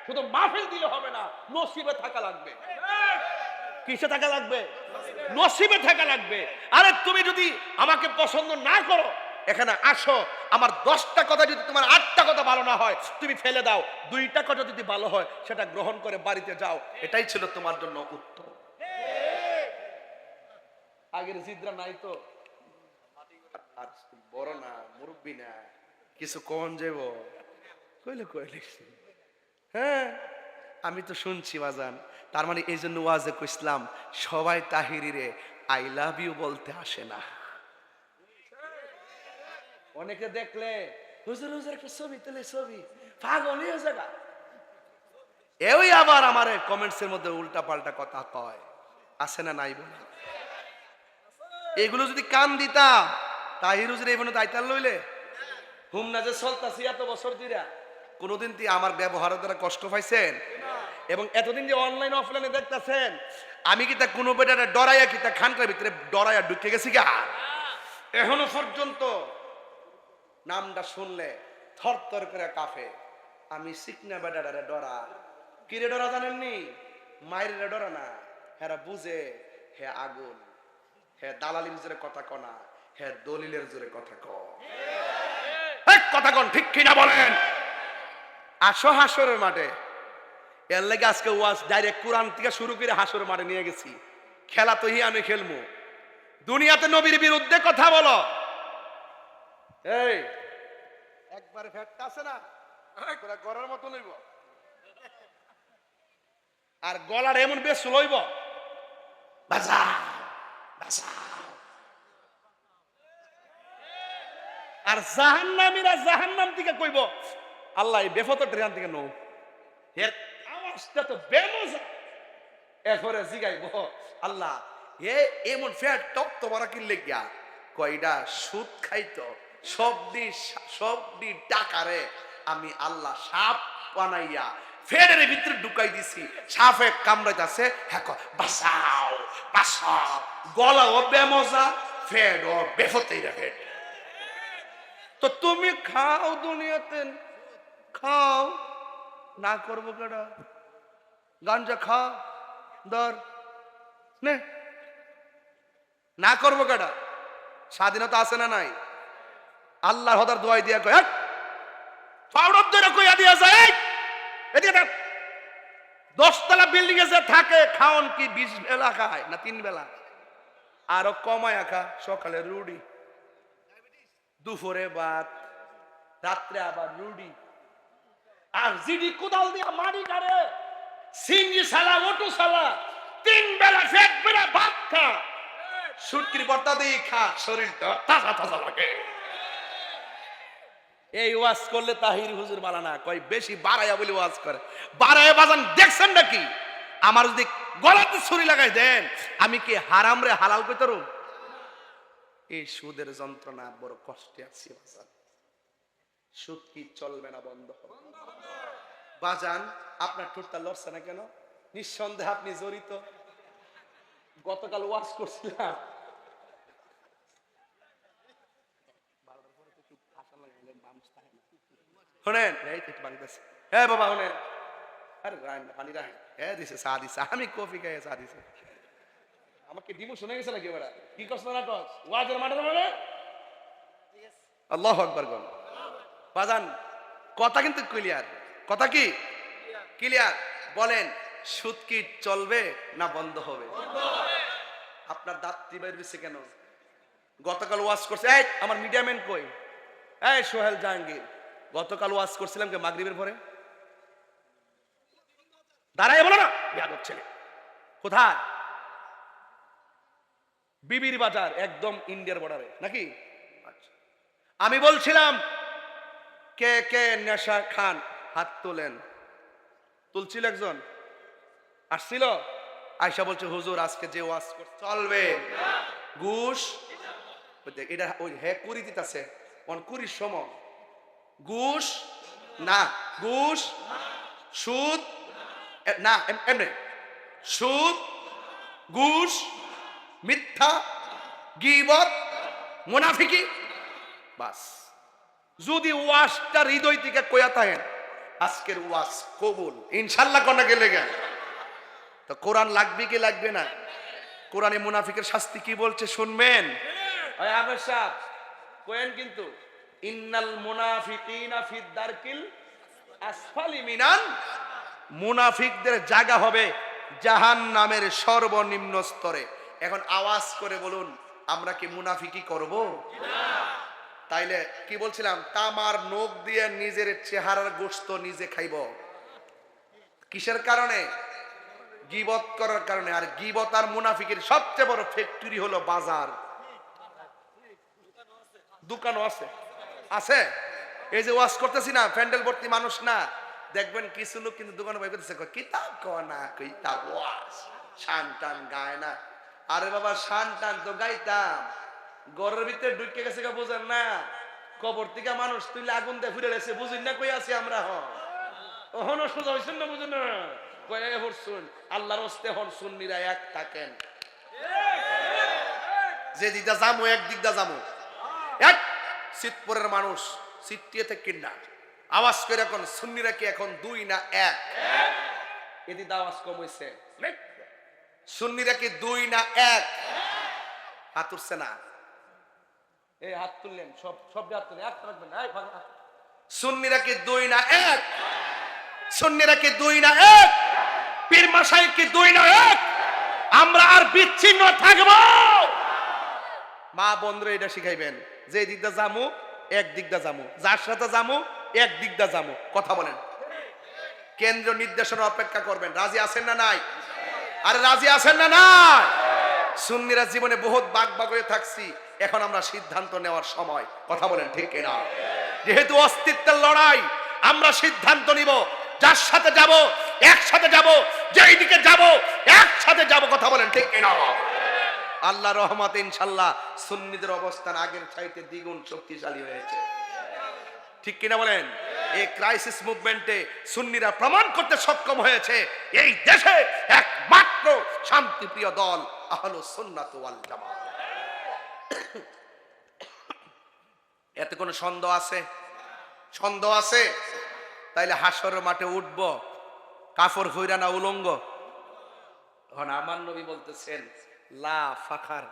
শুধু মাহফিল দিলে হবে না, নসিবে থাকা লাগবে। কিসে থাকা লাগবে? নসিবে থাকা লাগবে। আরে তুমি যদি আমাকে পছন্দ না করো, এখানে আসো, আমার 10টা কথা যদি তোমার 8টা কথা ভালো না হয়, তুমি ফেলে দাও, 2টা কথা যদি ভালো হয় সেটা গ্রহণ করে বাড়িতে যাও, এটাই ছিল তোমার জন্য উত্তম। আগের জিদরা নাই তো, আর বড় না, মুরব্বী না, কিছু কোন যাব কইলে কইলে। হ্যাঁ, আমি তো শুনছি বাজান। তার মানে এই জন্য ওয়াজে কইছিলাম, সবাই তাহিরিরে আই লাভ ইউ বলতে আসে না। অনেকে দেখলে হুজুর হুজুর একটা ছবি তুলে, ছবি পাগল হয়ে যাগা। এই আবার আমার কমেন্টসের মধ্যে উল্টা পাল্টা কথা কয়, আছে না নাই বলে? এগুলো যদি কান দিতাম, তাহির হুজুর এই বনে দায়িত্ব লইলে হুম না যে চলতাছি এত বছর দিরা, কোনোদিন কি আমার ব্যবহারের দ্বারা কষ্ট পাইছেন? এবং এতদিন যে অনলাইন অফলাইনে দেখতেছেন, আমি কি তা কোনো বেটারে ডরাইয়া কি তা খানকার ভিতরে ডরাইয়া ঢুকে গেছি গা? এখনো পর্যন্ত নামটা শুনলে থরথর করে কাঁপে। আমি শিখনা বেটারে ডরা। কিরে ডরা জানেননি? মায়ের ডরা না, হেরা বুঝে হে আগুন, হে দালালির জোরে কথা কনা, হে দলিলের জোরে কথা ক। কথা কন ঠিক কিনা বলেন? আসো হাসরের মাঠে। এর লাগে আজকে ওয়াজ ডাইরেক্ট কোরআন থেকে শুরু করে হাসরের মাঠে নিয়ে গেছি। খেলা তো আমি খেলবো। দুনিয়াতে নবীর বিরুদ্ধে কথা বলো, এই একবারে ফ্যাটটা আছে না, গড়ার মতো লইব আর গলার এমন বেশ লইব, বাজা বাজা। আর জাহান্নামীরা জাহান্নাম থেকে কইব, আল্লাহ এই বেফত ট্রেন থেকে নো, এর আওয়াজটা তো বেমজা। এরপরে জিগাইব, আল্লাহ এ এমন ফ্যাট টপ তো বড় কি লেগিয়া? কয়টা সুদ খাইতো, সবদি টাকারে আমি আল্লাহ সাপ বানাইয়া ফেডের ভিতরে ঢুকাই দিছি। সাপে কামড়াইতাছে, হ্যাঁ বাঁচাও বাঁচাও। গলাও বেমজা, ফেড ও বেফতেই রাখে। তো তুমি খাও, দুনিয়াতে খাও, না করবো কেডা? গাঞ্জা খাও, ধর নে, না করবো কেডা? স্বাধীনতা আছে না নাই? আল্লাহর হদার দোয়াই দিয়া কয়, পাউডার ধরে কইয়া দিয়া যায়, এদিকে 10 তলা বিল্ডিং এ যে থাকে, খাওন কি 20 বেলা খায় না 3 বেলা? আরো কমায়া খা, সকালে রুটি, দুপুরে ভাত, রাত্রে আবার রুটি। আর জিডি কোদাল দিয়া মাটি কাটে, সিঙ্গি সালা ওটু সালা, 3 বেলা ফেট বেলা ভাত খা, সুটকির ভর্তা দিয়ে খা, শরীরটা তাজা তাজা লাগে। এই ওয়াজ করলে তাহির হুজুর মালানা কয় বেশি বাড়াইয়া বলে ওয়াজ করে। বাড়াইয়া বাজান দেখছেন নাকি? আমার যদি গলাতে ছুরি লাগাই দেন, আমি কি হারাম রে হালাল কইতে পারব? এই সুদের যন্ত্রণা বড় কষ্টে আছি বাজান। সুদ কি চলবে না, বন্ধ হবে বাজান। আপনার ঠোঁটটা লড়ছে না কেন? নিঃসন্দেহে আপনি জড়িত। গতকাল ওয়াজ করছিলাম, শোনেন, হ্যাঁ বাবা শোনেন, আরে পানি রাখেন, হ্যাঁ দিছে চা দিছে, আমি কফি খাই চা দিছে। আমাকে ডিমো শুনে গেছে নাকি ওরা? কি কষ্ট না কস ওয়াজের মাঠে মানে? আল্লাহু আকবার গন বাজান। কথা কিন্তু ক্লিয়ার, কথা কি ক্লিয়ার? বলেন সুদ কি চলবে না বন্ধ হবে? আপনার দাঁত বাইর হইছে কেন? গতকাল ওয়াজ করছে, এই আমার মিডিয়া ম্যান কই? এই সোহেল জাহাঙ্গীর, গতকাল ওয়াজ করছিলাম কে মাগরিবের পরে? দাঁড়াই বলো না, বেয়াদব ছেলে। কোথায়? বিবির বাজার, একদম ইন্ডিয়ার বর্ডারে নাকি? আমি বলছিলাম কে কে নেশা খান হাত তোলেন। তুলছিল একজন, আসছিল, আয়সা বলছে হুজুর আজকে যে ওয়াজ চলবে ঘুষ, এটা ওই হ্যাঁ কুড়ি দিতেছে, কুড়ির সময় ঘুষ না, ঘুষ সুদ না, এমনি সুদ ঘুষ মিথ্যা গীবত মুনাফিকি, বাস। যদি ওয়াজটা হৃদয় থেকে কইয়া থাকেন, আজকের ওয়াজ কবুল ইনশাল্লাহ। কোনা গেলে গেল তো কোরআন লাগবে কি লাগবে না? কোরআনে মুনাফিকের শাস্তি কি বলছে শুনবেন? ওই আবেদ সাহেব কোয়েন কিন্তু, ইন্নাল মুনাফিকিনা ফিদ দারকিল আসফালি মিনান, মুনাফিকদের জায়গা হবে জাহান্নামের সর্বনিম্ন স্তরে। এখন আওয়াজ করে বলুন, আমরা কি মুনাফিকি করব? তাইলে কি বলছিলাম, তামার নখ দিয়ে নিজের চেহারার গোশত নিজে খাইব। কিসের কারণে? গীবত করার কারণে। আর গীবত আর মুনাফিকের সবচেয়ে বড় ফ্যাক্টরি হলো বাজার, দোকানও আছে আছে। এই যে ওয়াজ করতেছি না, প্যান্ডেল ভর্তি মানুষ না, দেখবেন কিছু লোক কিন্তু দোকানে বই করতেছে, কিতাব কনা কিতাব ওয়াজ, শান টান গায় না। আরে বাবা শান টান তো গাইতাম, ঘরের ভিতরে ঢুকে গেছে, বুঝেন না? কবর থেকে মানুষ তুইলে আগুন দিয়ে ফিরে গেছে, বুঝিন না কই আছি আমরা? হনো সোজা হয়েছেন না, বুঝেন না? কয়ে হরসুন আল্লাহর হস্তে হন সুন্নিরা এক থাকেন যে দিকটা যামো এক দিকটা যামো এক শীতপুরের মানুষ শীতটিয়ে থেকে না আওয়াজ করে এখন সুন্নিরা কি এখন দুই না এক এদিকে আওয়াজ কম হয়েছে সুন্নিরা কি দুই না এক হাত উঠছে না এই হাত তুললেন সব সব হাত তুললেন এক রাখবেন না সুন্নিরা কি দুই না এক সুন্নিরা কি দুই না এক পীর মাশাইখ কি দুই না এক আমরা আর বিচ্ছিন্ন থাকবো মা বন্ধুরা এটা শিখাইবেন যে দিকটা যামু এক দিকটা যামু যার সাথে যামু এক দিকটা যামু কথা বলেন কেন্দ্র নির্দেশনা অপেক্ষা করবেন রাজি আছেন না নাই আরে রাজি আছেন না নাই সুন্নিরা জীবনে বহুত বাগ হয়ে থাকছি এখন আমরা সিদ্ধান্ত নেওয়ার সময় কথা বলেন ঠিক কিনা যেহেতু অস্তিত্বের লড়াই আমরা সিদ্ধান্ত নিব যার সাথে যাব একসাথে যাব যেই দিকে যাব একসাথে যাব কথা বলেন ঠিক কিনা আল্লাহ রহমতে ইনশাআল্লাহ সুন্নিদের অবস্থান আগের চাইতে দ্বিগুণ শক্তিশালী হয়েছে ঠিক কিনা বলেন এই ক্রাইসিস মুভমেন্টে সুন্নিরা প্রমাণ করতে সক্ষম হয়েছে এই দেশে একমাত্র শান্তিপ্রিয় দল আহলুস সুন্নাত ওয়াল জামাত এতে কোনো সন্দেহ আছে সন্দেহ আছে তাইলে হাসরের মাঠে উঠব কাফর হইরা না উলঙ্গ এখন আমার নবী বলতেছেন লা ফাখার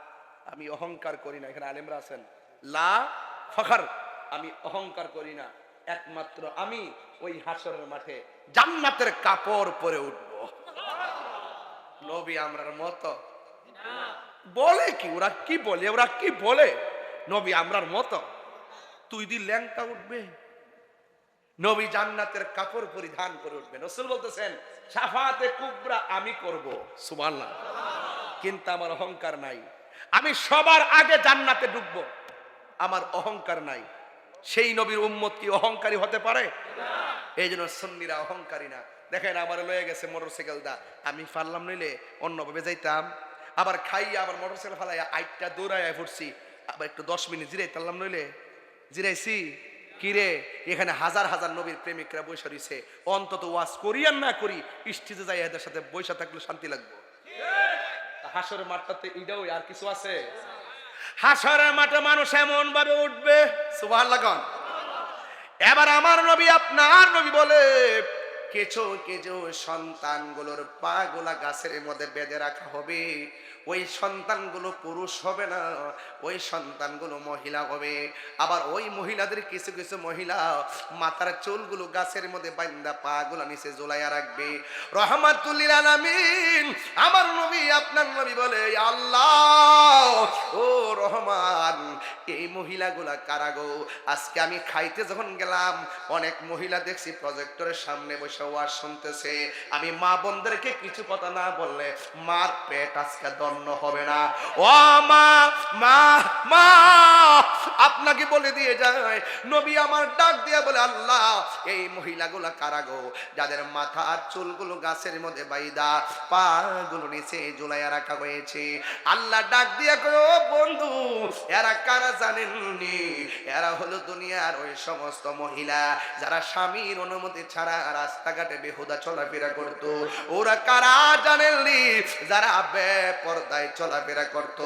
আমি অহংকার করি না এখানে আলেমরা আছেন লা ফাখার আমি অহংকার করি না একমাত্র আমি ওই হাসরের মাঠে জান্নাতের কাপড় পরে উঠব নবী আমরার মতো বলে কি ওরা কি বলে নবী আমরার মতো তুই দি ল্যাংটা উঠবে নবী জান্নাতের কাপড় পরিধান করে উঠবেন রাসূল বলতেছেন শাফাতে কুবরা আমি করব সুবহানাল্লাহ কিন্তু আমার অহংকার নাই আমি সবার আগে জান্নাতে ঢুকবো আমার অহংকার নাই সেই নবীর উম্মত কি অহংকারী হতে পারে এই জন্য সুন্নিরা অহংকারী না দেখেন আমার লয়ে গেছে মোটরসাইকেল দা আমি পারলাম নইলে অন্যভাবে যাইতাম আবার খাইয়া আবার মোটরসাইকেল ফালাইয়া আইটা দৌড়াইয়া পড়ছি আবার একটু 10 মিনিট জিরাইতাম নইলে জিরাইছি কিরে এখানে হাজার হাজার নবীর প্রেমিকরা বসে রইছে অন্তত ওয়াজ করি আর না করি স্টেজে যাই এদের সাথে বসে থাকলে শান্তি লাগবে হাসরের মাঠটাতে এটাও আর কিছু আছে হাসরের মাঠে মানুষ এমন ভাবে উঠবে সুবহানাল্লাহ কোন এবার আমার নবী আপনার নবী বলে কিছু কিছু সন্তানগুলোর পা গুলা গাছের মধ্যে বেঁধে রাখা হবে ওই সন্তানগুলো পুরুষ হবে না ওই সন্তানগুলো মহিলা হবে আবার ওই মহিলাদের কিছু কিছু মহিলা মাথার চুলগুলো গাছের মধ্যে বাঁধা পা গুলা নিচে ঝুলাইয়া রাখবে রহমাতুল লিল আলামিন আমার নবী আপনার নবী বলে আল্লাহ ও রহমান এই মহিলাগুলা কারা গো আজকে আমি খাইতে যখন গেলাম অনেক মহিলা দেখছি প্রজেক্টরের সামনে বসে ওয়াজ শুনতেছে আমি মা বোনদেরকে কিছু কথা না বললে মার পেট আজকে দন্ন হবে না ও মা মা মা আপনাকে বলে দিয়ে যায় নবী আমার ডাক দিয়ে বলে আল্লাহ এই মহিলাগুলা কারা গো যাদের মাথা আর চুলগুলো গাছের মধ্যে বাইদা পা গুলো নিচে ঝুলাইয়া রাখা হয়েছে আল্লাহ ডাক দিয়ে কয় ও বন্ধু এরা কারা জানেননি এরা হলো দুনিয়ার ওই সমস্ত মহিলা যারা স্বামীর অনুমতি ছাড়া রাস্তাঘাটে বেহুদা চলাফেরা করত ওরা কারা জানেননি যারা বেপরদায় চলাফেরা করত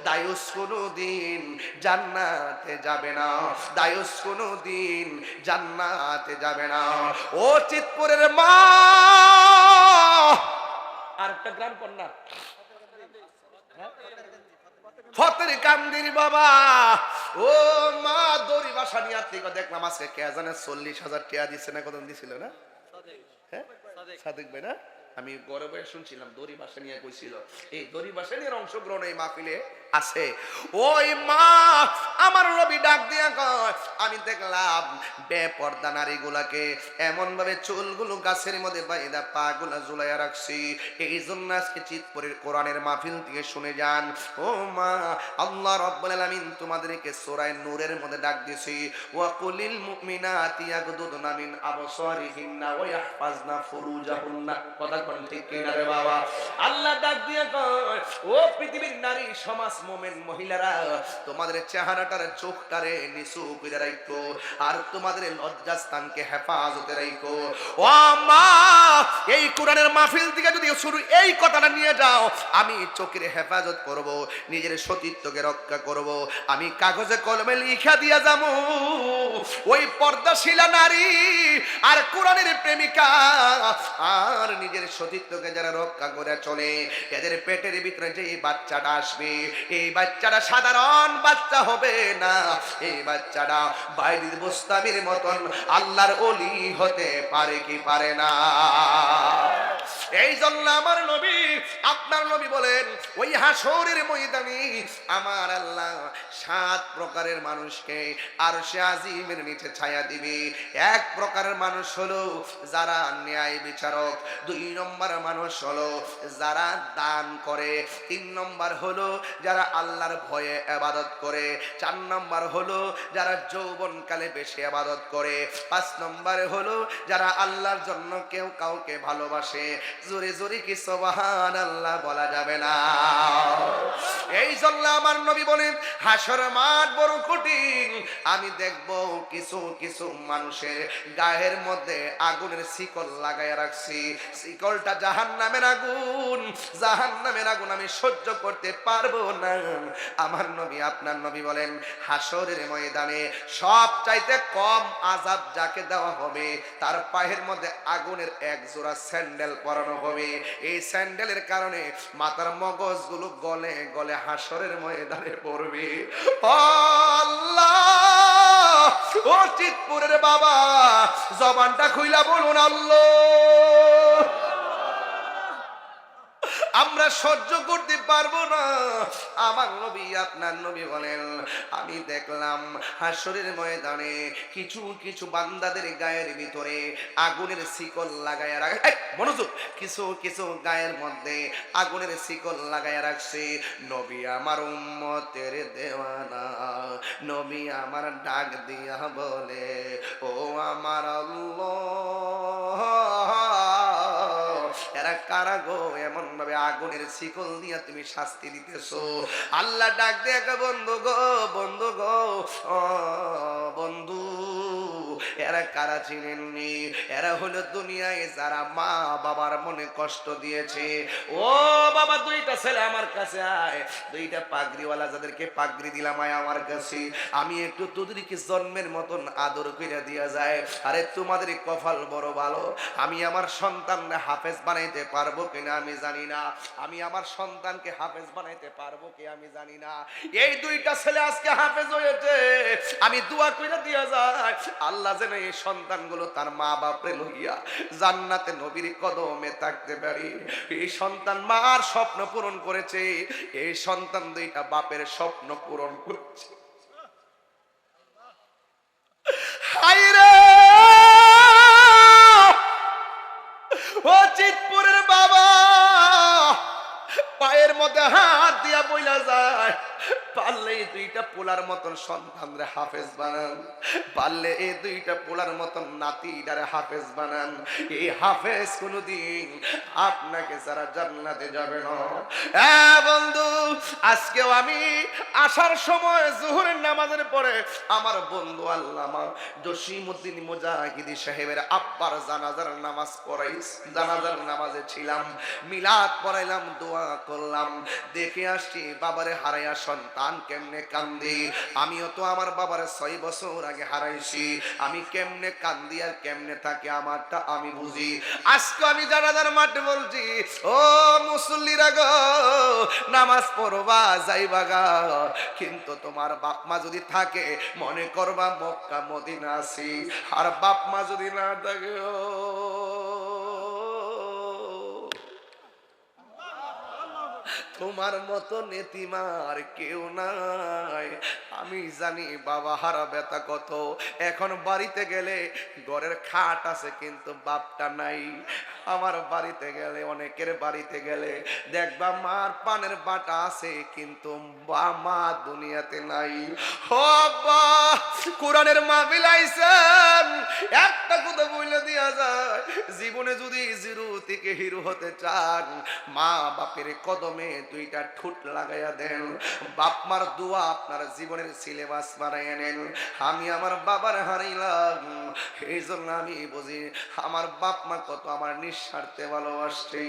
দায়ুস কোনদিন জান্নাতে যাবে না দায়ুস কোনদিন জান্নাতে যাবে না ও চিতপুরের মা আরেকটা গ্রাম কন্যা ফতের কান্দির বাবা ও মা দড়ি বাসা নিয়ে থেকে দেখলাম আজকে কে জানে 40,000 টাকা দিছে না কত দিছিল না হ্যাঁ সাদিক ভাই না আমি গর্বে শুনছিলাম দড়ি বাসা নিয়ে কইছিল এই দড়ি বাসা নিয়ে অংশগ্রহণ এই মাহফিলে আছে ওই মা আমার নবী ডাক দিয়া কয় আমি দেখলাম বেপরদা নারীগুলাকে এমন ভাবে চুলগুলো গাছের মধ্যে বাইদা পা গুলা ঝুলাইয়া রাখছি এই জন্য আজকে চিতপুরের কোরআনের মাহফিল থেকে শুনে যান ও মা আল্লাহ রাব্বুল আলামিন তোমাদেরকে সূরা নূরের মধ্যে ডাক দিয়েছি ওয়া কুলিল মুমিনাতি ইয়াগদুদনা মিন আবসারিহিন্না ওয়া ইয়াহফাজনা ফুরুজাহুন্না কথা কোন ঠিক কিনা রে বাবা আল্লাহ ডাক দিয়া কয় ও পৃথিবীর নারী সমাজ মোমেন মহিলারা, তোমাদের চেহারাটার চোখটারে নিচু করে রাখো, আর তোমাদের লজ্জাস্থানকে হেফাজতে রাখো। ও মা, এই কোরআনের মাহফিল থেকে যদি শুরু এই কথাটা নিয়ে যাও, আমি চোখের হেফাজত করব, নিজের সতীত্বকে রক্ষা করব, আমি কাগজে কলমে লিখা দিয়া যাবো, ওই পর্দাশীলা নারী আর কোরআনের প্রেমিকা আর নিজের সতীত্বকে যারা রক্ষা করে চলে, এদের পেটের ভিতরে যে বাচ্চাটা আসবে, এই বাচ্চাটা সাধারণ বাচ্চা হবে না, এই বাচ্চাটা বাইরের বুস্তামির মতন আল্লাহর ওলি হতে পারে কি পারে না। এই জন্য আমার নবী, আপনার নবী বলেন, ওই হাসরের ময়দানে আমার আল্লাহ 7 প্রকারের মানুষকে আরশে আজিমের নিচে ছায়া দিবে। এক প্রকারের মানুষ হলো যারা ন্যায় বিচারক, 2 নম্বর মানুষ হলো যারা দান করে, 3 নম্বর হলো যারা আল্লাহর ভয়ে ইবাদত করে, 4 নম্বর হলো যারা যৌবনকালে বেশি ইবাদত করে, 5 নম্বরে হলো যারা আল্লাহর জন্য কেউ কাউকে ভালোবাসে। জোরে জোরে কি সুবহানাল্লাহ বলা যাবে না? এই জন্য আমার নবী বলেন, হাসর মাঠ বড় কঠিন, আমি দেখব কিছু কিছু মানুষের গায়ের মধ্যে আগুনের শিকল লাগাইয়া রাখছি, শিকলটা জাহান্নামের আগুন, জাহান্নামের আগুন আমি সহ্য করতে পারবো না। আমার নবী, আপনার নবী বলেন, হাসরের ময়দানে সব চাইতে কম আযাব যাকে দেওয়া হবে, তার পায়ের মধ্যে আগুনের এক জোড়া স্যান্ডেল পরানো হবে। এই স্যান্ডেলের কারণে মাথার মগজগুলো গলে গলে হাসরের ময়দানে পড়বে। আল্লাহ, ও চিতপুরের বাবা, জবানটা খুইলা বলুন আল্লাহ। আমরা সহ্য করতে পারবো না। আমার নবী, আপনার নবী বলেন, আমি দেখলাম হাসরের ময়দানে কিছু কিছু বান্দাদের গায়ের ভিতরে আগুনের শিকল লাগায়া রাখে, মনোযোগ, কিছু কিছু গায়ের মধ্যে আগুনের শিকল লাগায়া রাখছে। নবী আমার উম্মতের দেওয়ানা, নবী আমার ডাক দিয়া বলে, ও আমার আল্লাহ, এরা কারা গো, এমন ভাবে আগুনের শিকল দিয়ে তুমি শাস্তি দিতেছো? আল্লাহ ডাক দেখে, বন্ধু গো, বন্ধু গো, ও বন্ধু, এরা কারা চিনেননি? এরা হলো দুনিয়ায় যারা মা বাবার মনে কষ্ট দিয়েছে। ও বাবা, 2টা ছেলে আমার কাছে আয়, 2টা পাগড়িওয়ালা যাদেরকে পাগড়ি দিলাম আয় আমার কাছে, আমি একটু তোদেরকে জন্মের মতন আদর করে দিয়া যায়। আরে তোমাদের কপাল বড় ভালো, আমি আমার সন্তানকে হাফেজ বানাইতে পারবো কিনা আমি জানি না, আমি আমার সন্তানকে হাফেজ বানাইতে পারবো কি আমি জানি না। এই 2টা ছেলে আজকে হাফেজ হয়েছে, আমি দোয়া কইরা দিয়া যায়, আল্লাহ যেন এই সন্তানগুলো তার মা বাপরে লইয়া জান্নাতে নবীর কদমে থাকতে পারে। এই সন্তান মার স্বপ্ন পূরণ করেছে, এই সন্তান 2টা বাপের স্বপ্ন পূরণ করেছে। হায়রে, ও চিতপুরের বাবা, পায়ের মধ্যে হাত দিয়া বইলা যায়, পারলে এই 2টা পোলার মতন সন্তানরে হাফেজ বানান, পারলে এই 2টা পোলার মতন নাতিটারে হাফেজ বানান। এই হাফেজ কোনদিন আপনাকে যারা জান্নাতে যাবে না। বন্ধু, আজকেও আমি আসার সময় জোহরের নামাজের পরে আমার বন্ধু আল্লামা জসিমউদ্দিন মুজাহিদি সাহেবের আব্বার জানাজার নামাজ পড়াইছি, জানাজার নামাজে ছিলাম, মিলাদ পড়াইলাম, দোয়া করলাম, দেখে আসছি বাবারে হারাইয়া সন্তান কেমনে কান্দি। আমিও তো আমার বাবারে 6 বছর আগে হারাইছি, আমি কেমনে কান্দি আর কেমনে থাকে আমারটা আমি বুঝি। আজকে আমি জানাজার মাঠে বলছি, ও মুসল্লিরা গো, নামাজ পড়বা যাইবা গা, কিন্তু তোমার বাপ মা যদি থাকে মনে করবা মক্কা মদিনা আছি, আর বাপ মা যদি না থাকে, তোমার মতো নেতিমার কেউ নাই। আমি জানি বাবা হারা ব্যথা কত। এখন বাড়িতে গেলে ঘরের খাট আছে কিন্তু বাপটা নাই, আমার বাড়িতে গেলে, অনেকের বাড়িতে গেলে দেখবা মার পানের বাটা আছে কিন্তু মা দুনিয়াতে নাই। ও আব্বা, কোরআনের মাহফিল আইছেন, একটা কথা বলে দিয়া যায়, জীবনে যদি জিরো থেকে হিরো হতে চান, মা বাপের কদমে দুইটা ঠোঁট লাগাইয়া দেন। বাপ মার দোয়া আপনার জীবনের সিলেবাস বানাইয়া নেন। আমি আমার বাবার হারাইলাম, এই জন্য আমি বুঝি আমার বাপ মা কত আমার নিঃস্বার্থে ভালোবাসে,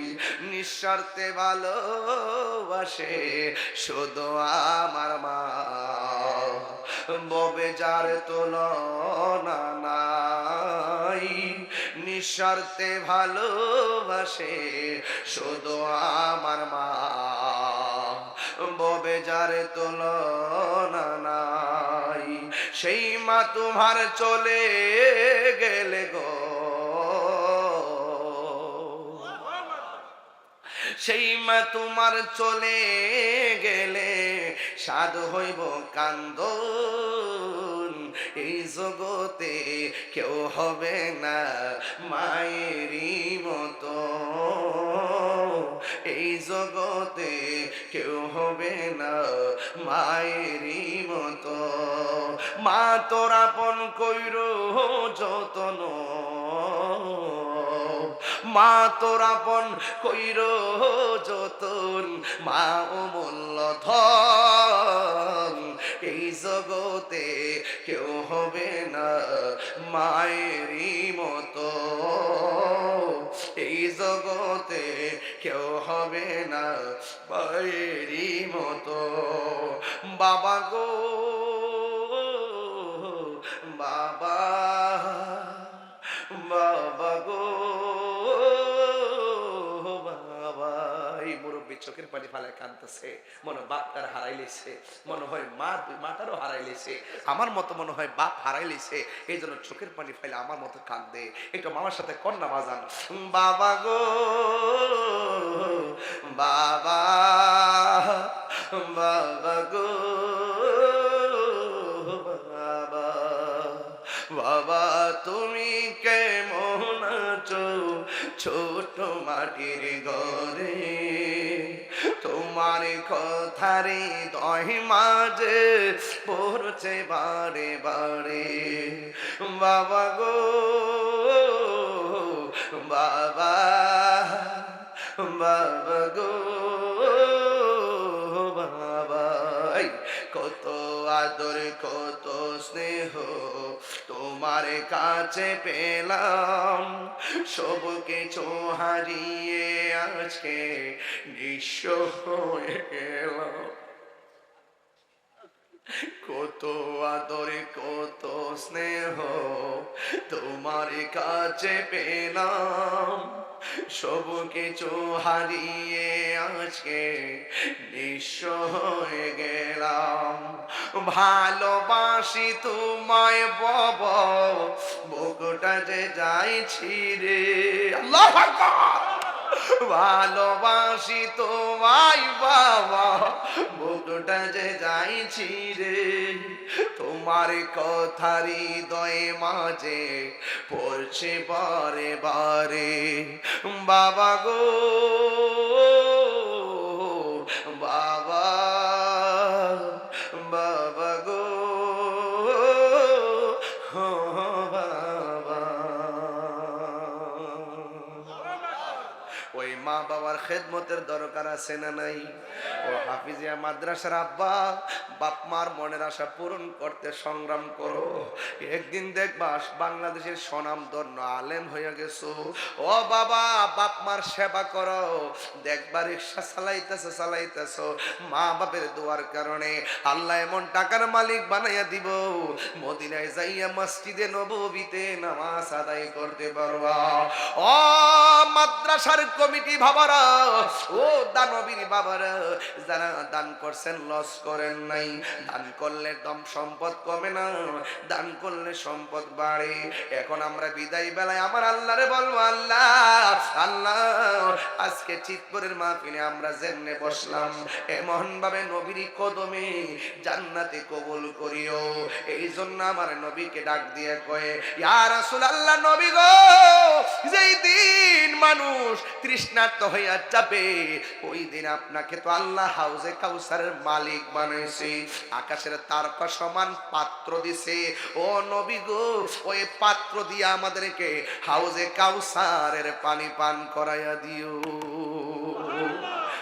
নিঃস্বার্থে ভালোবাসে শুধু আমার মা। ববে যার তুলনা নাই, নিঃস্বার্থে ভালোবাসে শুধু আমার মা। ববে যার তুলনা নাই, সেই মা তোমার চলে গেলে গো, সেই মা তোমার চলে গেলে সাধ হইব কান্দন। এই জগতে কেউ হবে না মায়েরই মতো, এই জগতে কেউ হবে না মায়েরই মতো। মা তোর আপন কইর যতন, মা তোর আপন কইর যতন, মা অমূল্য ধন। এই জগতে কেউ হবে না মায়েরই মতো, এই জগতে কেউ হবে না মায়েরই মতো। বাবা গো বাবা, বাবা গো বাবা। এই মুরব্বী চোখের পানি ফালায় কাঁদতেছে, মনে বাপ তার হারাই লেছে, মনে হয় মা মাটারও হারাই লেছে, আমার মতো মনে হয় বাপ হারাই লেছে, এই জন্য চোখের পানি ফাইলে আমার মতো কাঁদে। একটু মামার সাথে কন্যা বাজান। বাবা গো বাবা, বাবা গো বাবা, বাবা তুমি কেমন আছো ছোট মাটির ঘরে, তোমার কথারে দহ মাঝে পড়ছে বারে বারে। বাবা গো বাবা, বাবা গো বাবা, কত আদর কত স্নেহ তোমার কাছে পেলাম, সব কিছু হারিয়ে আজকে নিঃস্ব হয়ে গেলাম। কত আদর কত স্নেহ তোমার কাছে পেলাম, সব কিছু হারিয়ে আজকে নিঃস্ব হয়ে গেলাম। ভালোবাসি তোমায় বব, বুকটা যে যাইছি রে, আল্লাহু আকবার। ভালোবাসি তোমায় বাবা, বুকটা যে যাইছি রে, তোমার কথা হৃদয়ে মাঝে পড়ছে বারে বারে। বাবা গো বাবা, বাবা গো বাবা। ওই মা বাবার খেদমতের দরকার আছে না নাই? ও হাফিজিয়া মাদ্রাসার আব্বা, বাপ মার মনের আশা পূরণ করতে সংগ্রাম করো। একদিন দেখবা বাংলাদেশের স্বনামধন্য আলেম হয়ে গেছো। ও বাবা, বাপ মার সেবা করো, দেখবা রিক্সা চালাইতেছো, মা বাপের দোয়ার কারণে আল্লাহ এমন টাকার মালিক বানাইয়া দিব, মদিনায় যাইয়া মসজিদে নববীতে নামাজ আদায় করতে পারবা। ও মাদ্রাসার কমিটি বাবারা, ও দানবীর বাবারা, যারা দান করছেন লস করেন নাই। দান করলে দম সম্পদ কমে না, দান করলে সম্পদ বাড়ে। এখন আমরা বিদায় বেলায় আমার আল্লাহরে বলবো, আল্লাহ আল্লাহ, আজকে চিৎপুরের মাহফিলে আমরা যেমনে বসলাম এমন ভাবে নবীর কদমে জান্নাতে কবুল করিও। এই জন্য আমার নবীকে ডাক দিয়ে কয়ে, ইয়া রাসূলুল্লাহ, নবী গো, যেই দিন মানুষ তৃষ্ণার্ত হইয়া যাবে ওই দিন আপনাকে তো আল্লাহ হাউজে কাউসারের মালিক বানাইছে, আকাশের তারকা সমান পাত্র দিছে। ও নবী গো, ওই পাত্র দিয়ে আমাদেরকে হাউজে কাউসারের পানি পান করাইয়া দিও।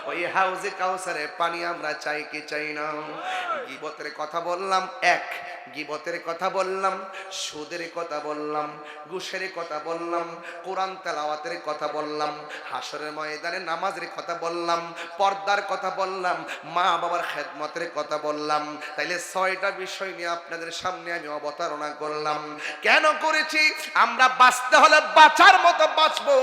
ওই হাউজে কাউসারের পানি আমরা চাই কি চাই না? গীবতের কথা বললাম এক, গীবতের কথা বললাম, সুদের কথা বললাম, ঘুষের কথা বললাম, কোরআন তেলাওয়াতের কথা বললাম, হাসরের ময়দানে নামাজের কথা বললাম, পর্দার কথা বললাম, মা বাবার খেদমতের কথা বললাম। তাইলে 6টা বিষয় নিয়ে আপনাদের সামনে আমি অবতারণা করলাম। কেন করেছি? আমরা বাঁচতে হলে বাঁচার মতো বাঁচবো,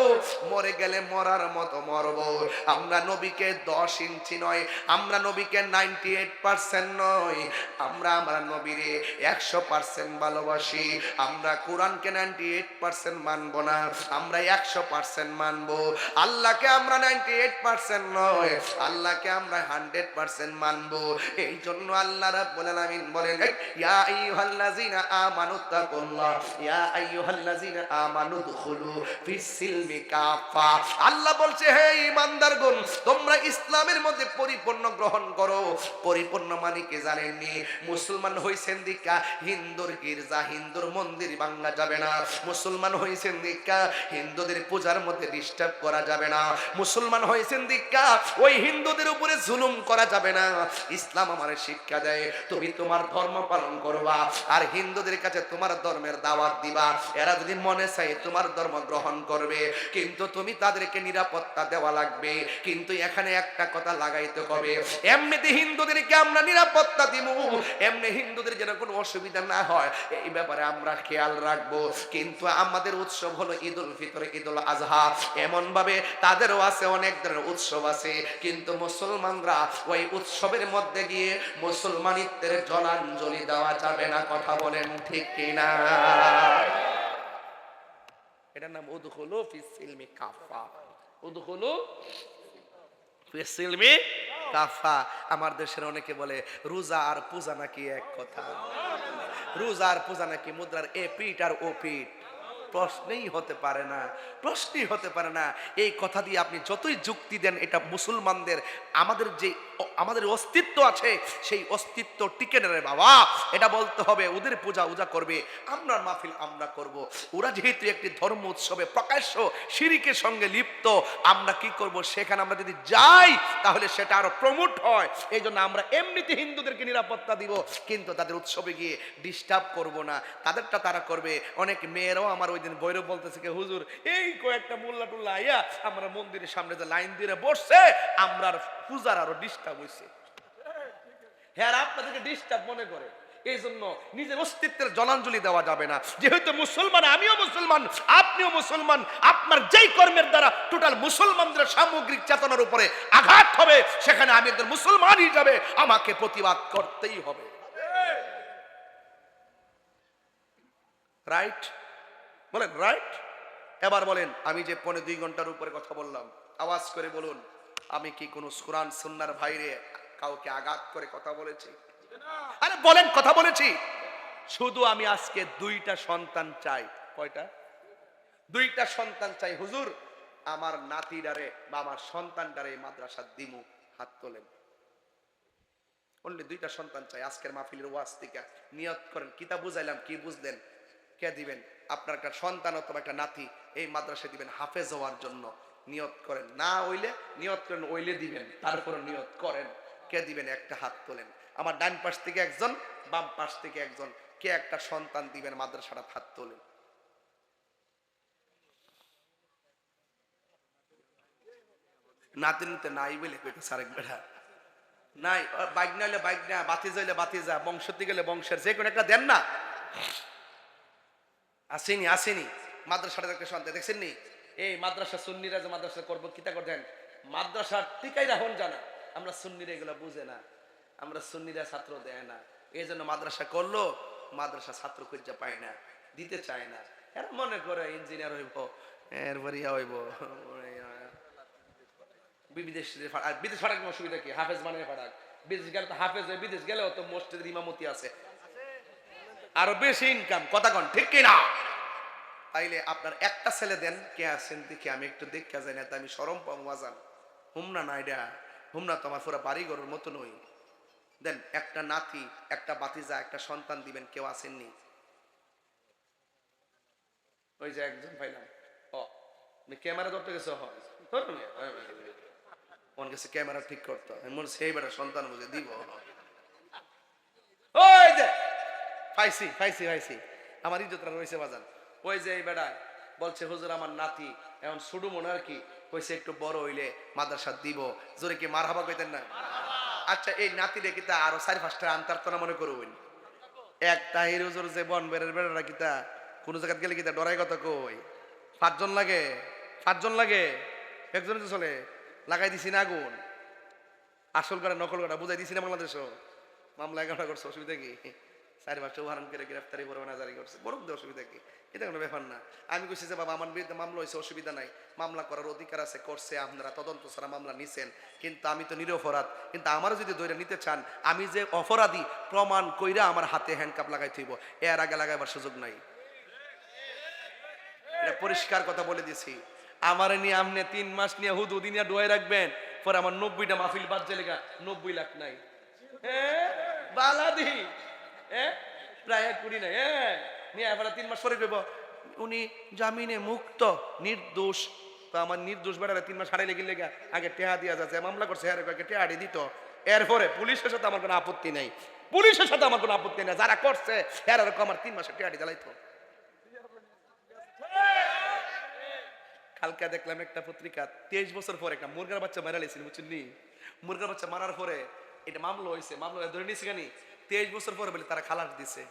মরে গেলে মরার মতো মরবো। আমরা নবীকে 10 ইঞ্চি নয়, আমরা নবীকে 98% নয়, আমরা আমার নবীরে 100% ভালোবাসি। আমরা কোরআনকে 98% মানবো না, আমরা 100% মানবো। আল্লাহকে আমরা 98% নয়, আল্লাহকে আমরা 100% মানবো। এই জন্য আল্লাহ রাব্বুল আলামিন বলেন, ইয়া আইয়ুহাল্লাযিনা আমানুত্তাকুল্লাহ, ইয়া আইয়ুহাল্লাযিনা আমানু দুখুলু ফিস-সিলমি কাফা। আল্লাহ বলছে, হে ঈমানদারগণ, তোমরা ইসলামের মধ্যে পরিপূর্ণ গ্রহণ করো। পরিপূর্ণ মানে কি জানেননি? মুসলমান হইছেন দিকা হিন্দুর গির্জা, হিন্দুর মন্দির ভাঙা যাবে না। মুসলমান হইছেন দিকা হিন্দুদের পূজার মধ্যে ডিস্টার্ব করা যাবে না। মুসলমান হইছেন দিকা ওই হিন্দুদের উপরে জুলুম করা যাবে না। ইসলাম আমারে শিক্ষা দেয়, তুমি তোমার ধর্ম পালন করবা আর হিন্দুদের কাছে তোমার ধর্মের দাওয়াত দিবা। এরা যদি মনে চায় তোমার ধর্ম গ্রহণ করবে, কিন্তু তুমি তাদেরকে নিরাপত্তা দেওয়া লাগবে। কিন্তু এখানে একটা কথা লাগাইতে হবে, এমনিতে হিন্দুদেরকে আমরা নিরাপত্তা দিব, এমনি হিন্দুদের যেন কোনো অসুবিধা না হয় এই ব্যাপারে আমরা খেয়াল রাখবো। কিন্তু আমাদের উৎসব হলো ঈদুল ফিতর, ঈদুল আজহা, এমন ভাবে তাদেরও আছে অনেক ধরনের উৎসব আছে, কিন্তু মুসলমানরা ওই উৎসবের মধ্যে গিয়ে মুসলমানিত্বের জলাঞ্জলি দেওয়া যাবে না। কথা বলেন ঠিক কিনা? এটার নাম উদখুলু ফিস-সিলমি কাফা। উদখুলু ফিস-সিলমি কাফা। আমার দেশের অনেকে বলে রোজা আর পূজা নাকি এক কথা, রোজা আর পূজা নাকি মুদ্রার এ পিঠ আর ও পিঠ। প্রশ্নই হতে পারে না, প্রশ্নই হতে পারে না। এই কথা দিয়ে আপনি যতই যুক্তি দেন, এটা মুসলমানদের আমাদের অস্তিত্ব আছে, সেই অস্তিত্ব টিকে না রে বাবা। এটা বলতে হবে ওদের পূজা ওজা করবে, আমরা মাহফিল আমরা করব। ওরা যেহেতু একটি ধর্ম উৎসবে প্রকাশ্য শিরকের সঙ্গে লিপ্ত, আমরা কি করব? সেখানে আমরা যদি যাই তাহলে সেটা আরো প্রমোট হয়। এই জন্য আমরা এমনিতে হিন্দুদেরকে নিরাপত্তা দিব, কিন্তু তাদের উৎসবে গিয়ে ডিস্টার্ব করব না। তাদেরটা তারা করবে। অনেক মেয়েরাও আমার ওই দিন বৈরব বলতেছে, হুজুর এই কয়েকটা মোল্লা টুল্লা আইয়া আমরা মন্দিরের সামনে যে লাইন দিয়ে বসছে, আমরা পূজার আরো ডিস্টার্ব হইছে। হ্যাঁ, আপনাদেরকে ডিস্টার্ব মনে করে। এই জন্য নিজের অস্তিত্বের জলাঞ্জলি দেওয়া যাবে না। যেহেতু মুসলমান, আমিও মুসলমান, আপনিও মুসলমান, আপনার যেই কর্মের দ্বারা টোটাল মুসলমানদের সামগ্রিক চেতনার উপরে আঘাত হবে, সেখানে আমি একজন মুসলমান হিসাবে আমাকে প্রতিবাদ করতেই হবে। রাইট বলেন, রাইট? এবার বলেন, আমি যে 2.5 ঘন্টার উপরে কথা বললাম, আওয়াজ করে বলুন, আমি কি কোন কোরআন সুন্নাহর বাইরে কাউকে আঘাত করে কথা বলেছি? আরে বলেন, কথা বলেছি? শুধু আমি আজকে 2টা সন্তান চাই। কয়টা? 2টা সন্তান চাই। হুজুর, আমার নাতিডারে বা আমার সন্তানটারে মাদ্রাসা দিমু, হাত তোলেন। অনলি 2টা সন্তান চাই। আজকের মাহফিলের ওয়াজ থেকে নিয়ত করেন, কিতাব বুঝাইলাম, কি বুঝলেন? কে দিবেন? আপনার একটা সন্তান অথবা একটা নাতি এই মাদ্রাসা দিবেন হাফেজ হওয়ার জন্য। নিয়ত করেন, না হইলে নিয়ত করেন, ওইলে দিবেন, তারপরে নিয়ত করেন। কে দিবেন? একটা হাত তোলেন। আমার ডান পাশ থেকে একজন, বাম পাশ থেকে একজন। কে একটা সন্তান দিবেন মাদ্রাসাটা? হাত তোলেন। নাতি নিতে নাই বলে কইতেছে আরেক বেড়া নাই। বাইক না হইলে বাইক না, বাতিজা হইলে বাতিজা, বংশতি গেলে বংশের, যে কোনো একটা দেন না। আসেনি মাদ্রাসাটা একটা সন্তান দেখছেন নি? এই মাদ্রাসা সুন্নিরা যে মাদ্রাসা করবো কিতা করতেন, মাদ্রাসার টিকাই রাখুন জানা, আমরা সুন্নিরা এগুলো বুঝে না, আমরা সুন্নিরা ছাত্র দেয় না, এই জন্য মাদ্রাসা করলো, মাদ্রাসা ছাত্র খুঁজে পায় না, দিতে চায় না। এরা মনে করে ইঞ্জিনিয়ার হইব, এরপর ইয়া হইব, বিদেশ বিদেশ ফাটাক অসুবিধা কি, হাফেজ মানে ফাটাক, বিদেশ গেলে তো হাফেজ হয়, বিদেশ গেলেও তো মসজিদের ইমামতি আছে, আরো বেশি ইনকাম, কথা কন ঠিক কিনা? তাইলে আপনার একটা ছেলে দেন, কে আছেন দেখি, আমি একটু দেখা যাই না, আমি সরম পাবো বাজান, হুমনা না এটা, হুমনা তো আমার পুরো বাড়ি ঘরের মতো নই, দেন একটা নাতি, একটা বাতিজা, একটা সন্তান দিবেন, কেউ আসেননি? ওই যে একজন পাইলাম, ও ক্যামেরা ধরতে গেছে, মন গেছে ক্যামেরা ঠিক করতো, মন সেই বেটা সন্তান বুঝে দিব, ওই যে পাইছি পাইছি পাইছি, আমার ইজ্জতটা রয়েছে বাজান। ওই যে এই বেটা বলছে হুজুর আমার নাতি এখন শুধু মনে আর কি কইছে একটু বড় হইলে মাদ্রাসা দিব, জোরে কি মারহাবা কইতেন না? আচ্ছা এই নাতি রেখে তা আরো 4-5টা আনতার তো না মনে করুন, একটা হিরোজোর যে বন বেড়ের বেড়া কিতা কোন জায়গায় গেলে কিতা ডরাই কথা কই, 5 জন লাগে, 5 জন লাগে, একজনে তো চলে, লাগাই দিছি না আগুন, আসল করা নকল করা বুঝাই দিছি না, বাংলাদেশও মামলা 11টা করছে, অসুবিধা কি? 4-5টা উদাহরণ করে গ্রেফতারি পরোয়ানা জারি করছে, বড় অসুবিধা কি? এটা কোনো ব্যাপার না। আমি কইছি যে বাবা আমার বিরুদ্ধে মামলা হয়েছে, অসুবিধা নাই, মামলা করার অধিকার আছে, করছে, আপনারা তদন্ত ছাড়া মামলা নিছেন, কিন্তু আমি তো নিরপরাধ, কিন্তু আমার যদি ধরে নিতে চান, আমি যে অপরাধী প্রমাণ কইরা আমার হাতে হ্যান্ডকাপ লাগাই থইব, এর আগে লাগাইবার সুযোগ নাই। এটা পরিষ্কার কথা বলে দিছি। আমার নিয়ে আপনি 3 মাস নিয়ে হুদুদি নিয়ে ডোয়াই রাখবেন, পরে আমার 90টা মাহফিল বাদ যে লেগা 90 লাখ নাই, হ্যাঁ বালাদি, হ্যাঁ প্রায় 1 কোটি নাই, হ্যাঁ নিয়ে এবার 3 মাস পরে কইব উনি জামিনে মুক্ত নির্দোষ, তো আমার নির্দোষ বেড়ালে 3 মাস হারাই লেগে লেগা আগে টেহা দিয়া যাচ্ছে, মামলা করছে আরে আগে টেহা দিত, এরপরে পুলিশের সাথে আমার কোনো আপত্তি নাই, পুলিশের সাথে আমার কোনো আপত্তি নাই, যারা করছে এর এরকম আমার 3 মাসে টেহা দিলাইতো। কালকে দেখলাম একটা পত্রিকা 23 বছর পরে একটা মুরগার বাচ্চা মারা লেছিল, বুঝছেন নি? মুরগার বাচ্চা মারার পরে এটা মামলা হয়েছে, মামলা ধরে নিয়েছে কেন 23 বছর পরে বলে তারা খালাস দিছে।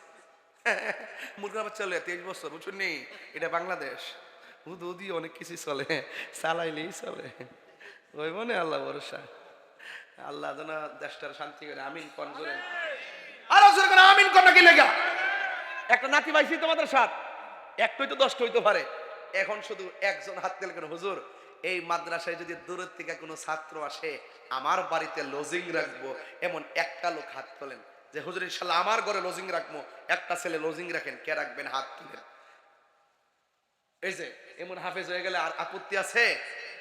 মুরগার বাচ্চা হলে 23 বছর, বুঝছেন নি? এটা বাংলাদেশ, উদি অনেক কিছু চলে, চালাইলেই চলে, ওই মনে আল্লাহ ভরসা, আল্লাহ যেন দেশটার শান্তি করে, আমিন কোন জোরে, আরো জোরে করে আমিন কোন কি লেগা। একটা নাতি পাইছি তোমাদের সাথে, একটাই তো 10টা হইতে পারে, এখন শুধু একজন হাত দিলে কেন হুজুর, এই মাদ্রাসায় যদি দূরের থেকে কোনো ছাত্র আসে আমার বাড়িতে লজিং রাখবো, এমন একটা লোক হাত তোলেন যে হুজুর ইনশাআল্লাহ আমার ঘরে লজিং রাখবো, একটা ছেলে লজিং রাখেন, কে রাখবেন? হাত তুলেন। এই যে এমন হাফেজ হয়ে গেলে আর আপত্তি আছে?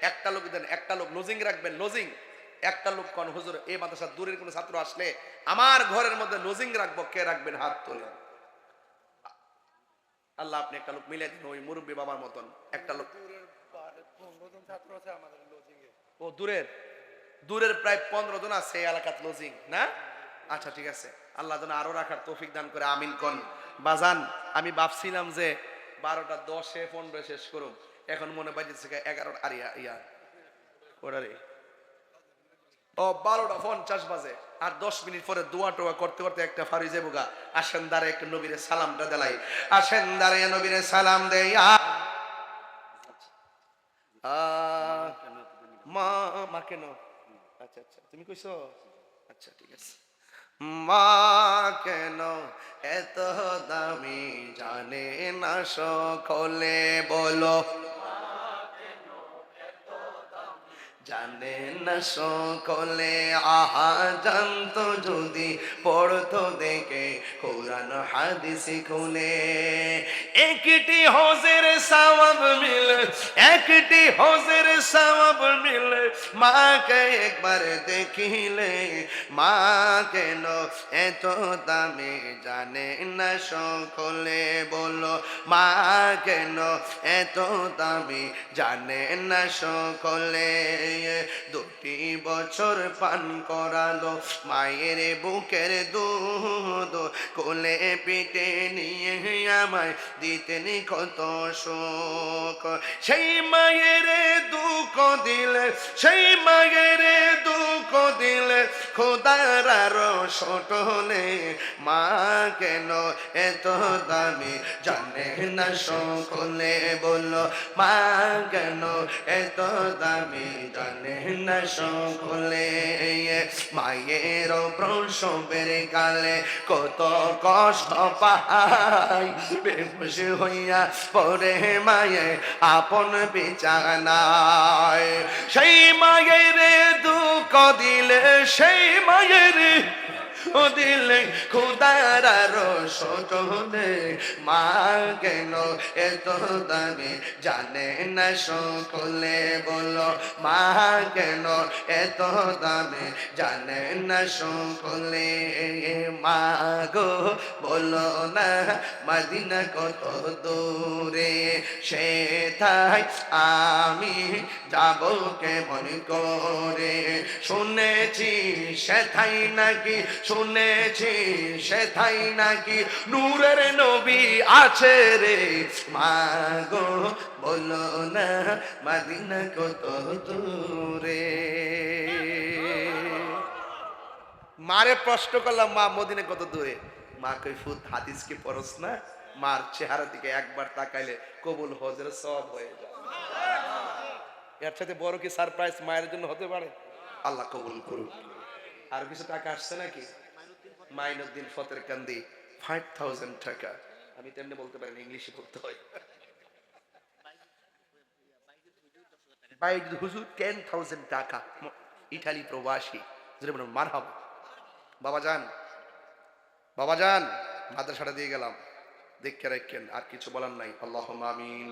একটা লোক দেন, একটা লোক লজিং রাখবেন, লজিং একটা লোক কোন হুজুর এই মাদ্রাসার দূরের কোনো ছাত্র আসলে আমার ঘরের মধ্যে লজিং রাখবো, কে রাখবেন? হাত তোলেন। আল্লাহ আপনি একটা লোক মিলে দিন, ওই মুরব্বী বাবার মতন একটা লোক। ও দূরের, দূরের প্রায় 15 জন আছে এই এলাকাত লজিং না? আচ্ছা ঠিক আছে, আল্লাহ যেন আরো রাখার তৌফিক দান করে, আমিন কোন। বাজান আমি ভাবছিলাম যে 12টা 10-এ 15 শেষ করুম, এখন মনে বাজেছে 11 আর ইয়া ওরে, ও 12টা 50 বাজে, আর 10 মিনিট পরে দোয়া টোয়া করতে করতে একটা ফারি যাবুগা। আসেন দাঁড়ে একটু নবীরে সালামটা দেলাই, আসেন দাঁড়ে নবীরে সালাম দেই। মা মা কেন? আচ্ছা আচ্ছা তুমি কইছো, আচ্ছা ঠিক আছে। মা কেন এত দামি জানে না সকলে, বলো জানে না সকলে, আহা জানতো যদি পড়তো দেখে কোরআন হাদিস খুলে। একটি হজের সওয়াব মিলে, একটি হজের সওয়াব মিলে, মাকে একবার দেখিলে। মা কেন এত দামি জানে না সকলে, বলো মা কেন এত দামি জানে না সকলে। 2 বছর পান করালো মায়ের বুকের দুধ, কোলে পিঠে নিয়ে আমায় দিতেন কত সুখ। সেই মায়ের দুঃখ দিলে, সেই মায়ের দুঃখ দিলে খোদার আরো ছোটলে মা কেন এত দামি জানে না সকলে বলো মা কেন এত দামি জানে না সকলে মায়ের প্রসবের কালে কত কষ্ট পাই বেহুশ হইয়া পরে মায়ে আপন বিছানায় সেই মায়ের দুঃখ দিলে সেই মায়ের ও দিলে খোদার আরো ছোটলে মা কেন এত দামি জানে না সকলে বলো মা কেন এত দামি জানে না সকলে মা গো বলো না মদিনা কত দূরে সেথায় আমি যাব কেমন করে শুনেছি সেথাই নাকি শুনেছি সেথাই নাকি নূরের নবী আছে রে মা গো বলো না মদিনা কত দূরে মারে প্রশ্ন করলাম মা মদিনা কত দূরে মা কই ফুত হাদিস কি পড়স না মার চেহারা দিকে একবার তাকাইলে কবুল হজের সওয়াব হয়ে যায় এর সাথে বড় কি সারপ্রাইজ মায়ের জন্য হতে পারে আল্লাহ কবুল করুক আর কিছু টাকা আসছে নাকি মাইনুদ্দিন ফতের কান্দি 5000 টাকা আমি তেমনি বলতে পারি না ইংলিশে বলতে হয় বাইদ হুজুর 10000 টাকা ইতালি প্রবাসী জুড়ে বলুন মারহাবা বাবা যান মাদ্রাসাটা দিয়ে গেলাম দেখে রাখেন আর কিছু বলার নাই আল্লাহুম্মা আমিন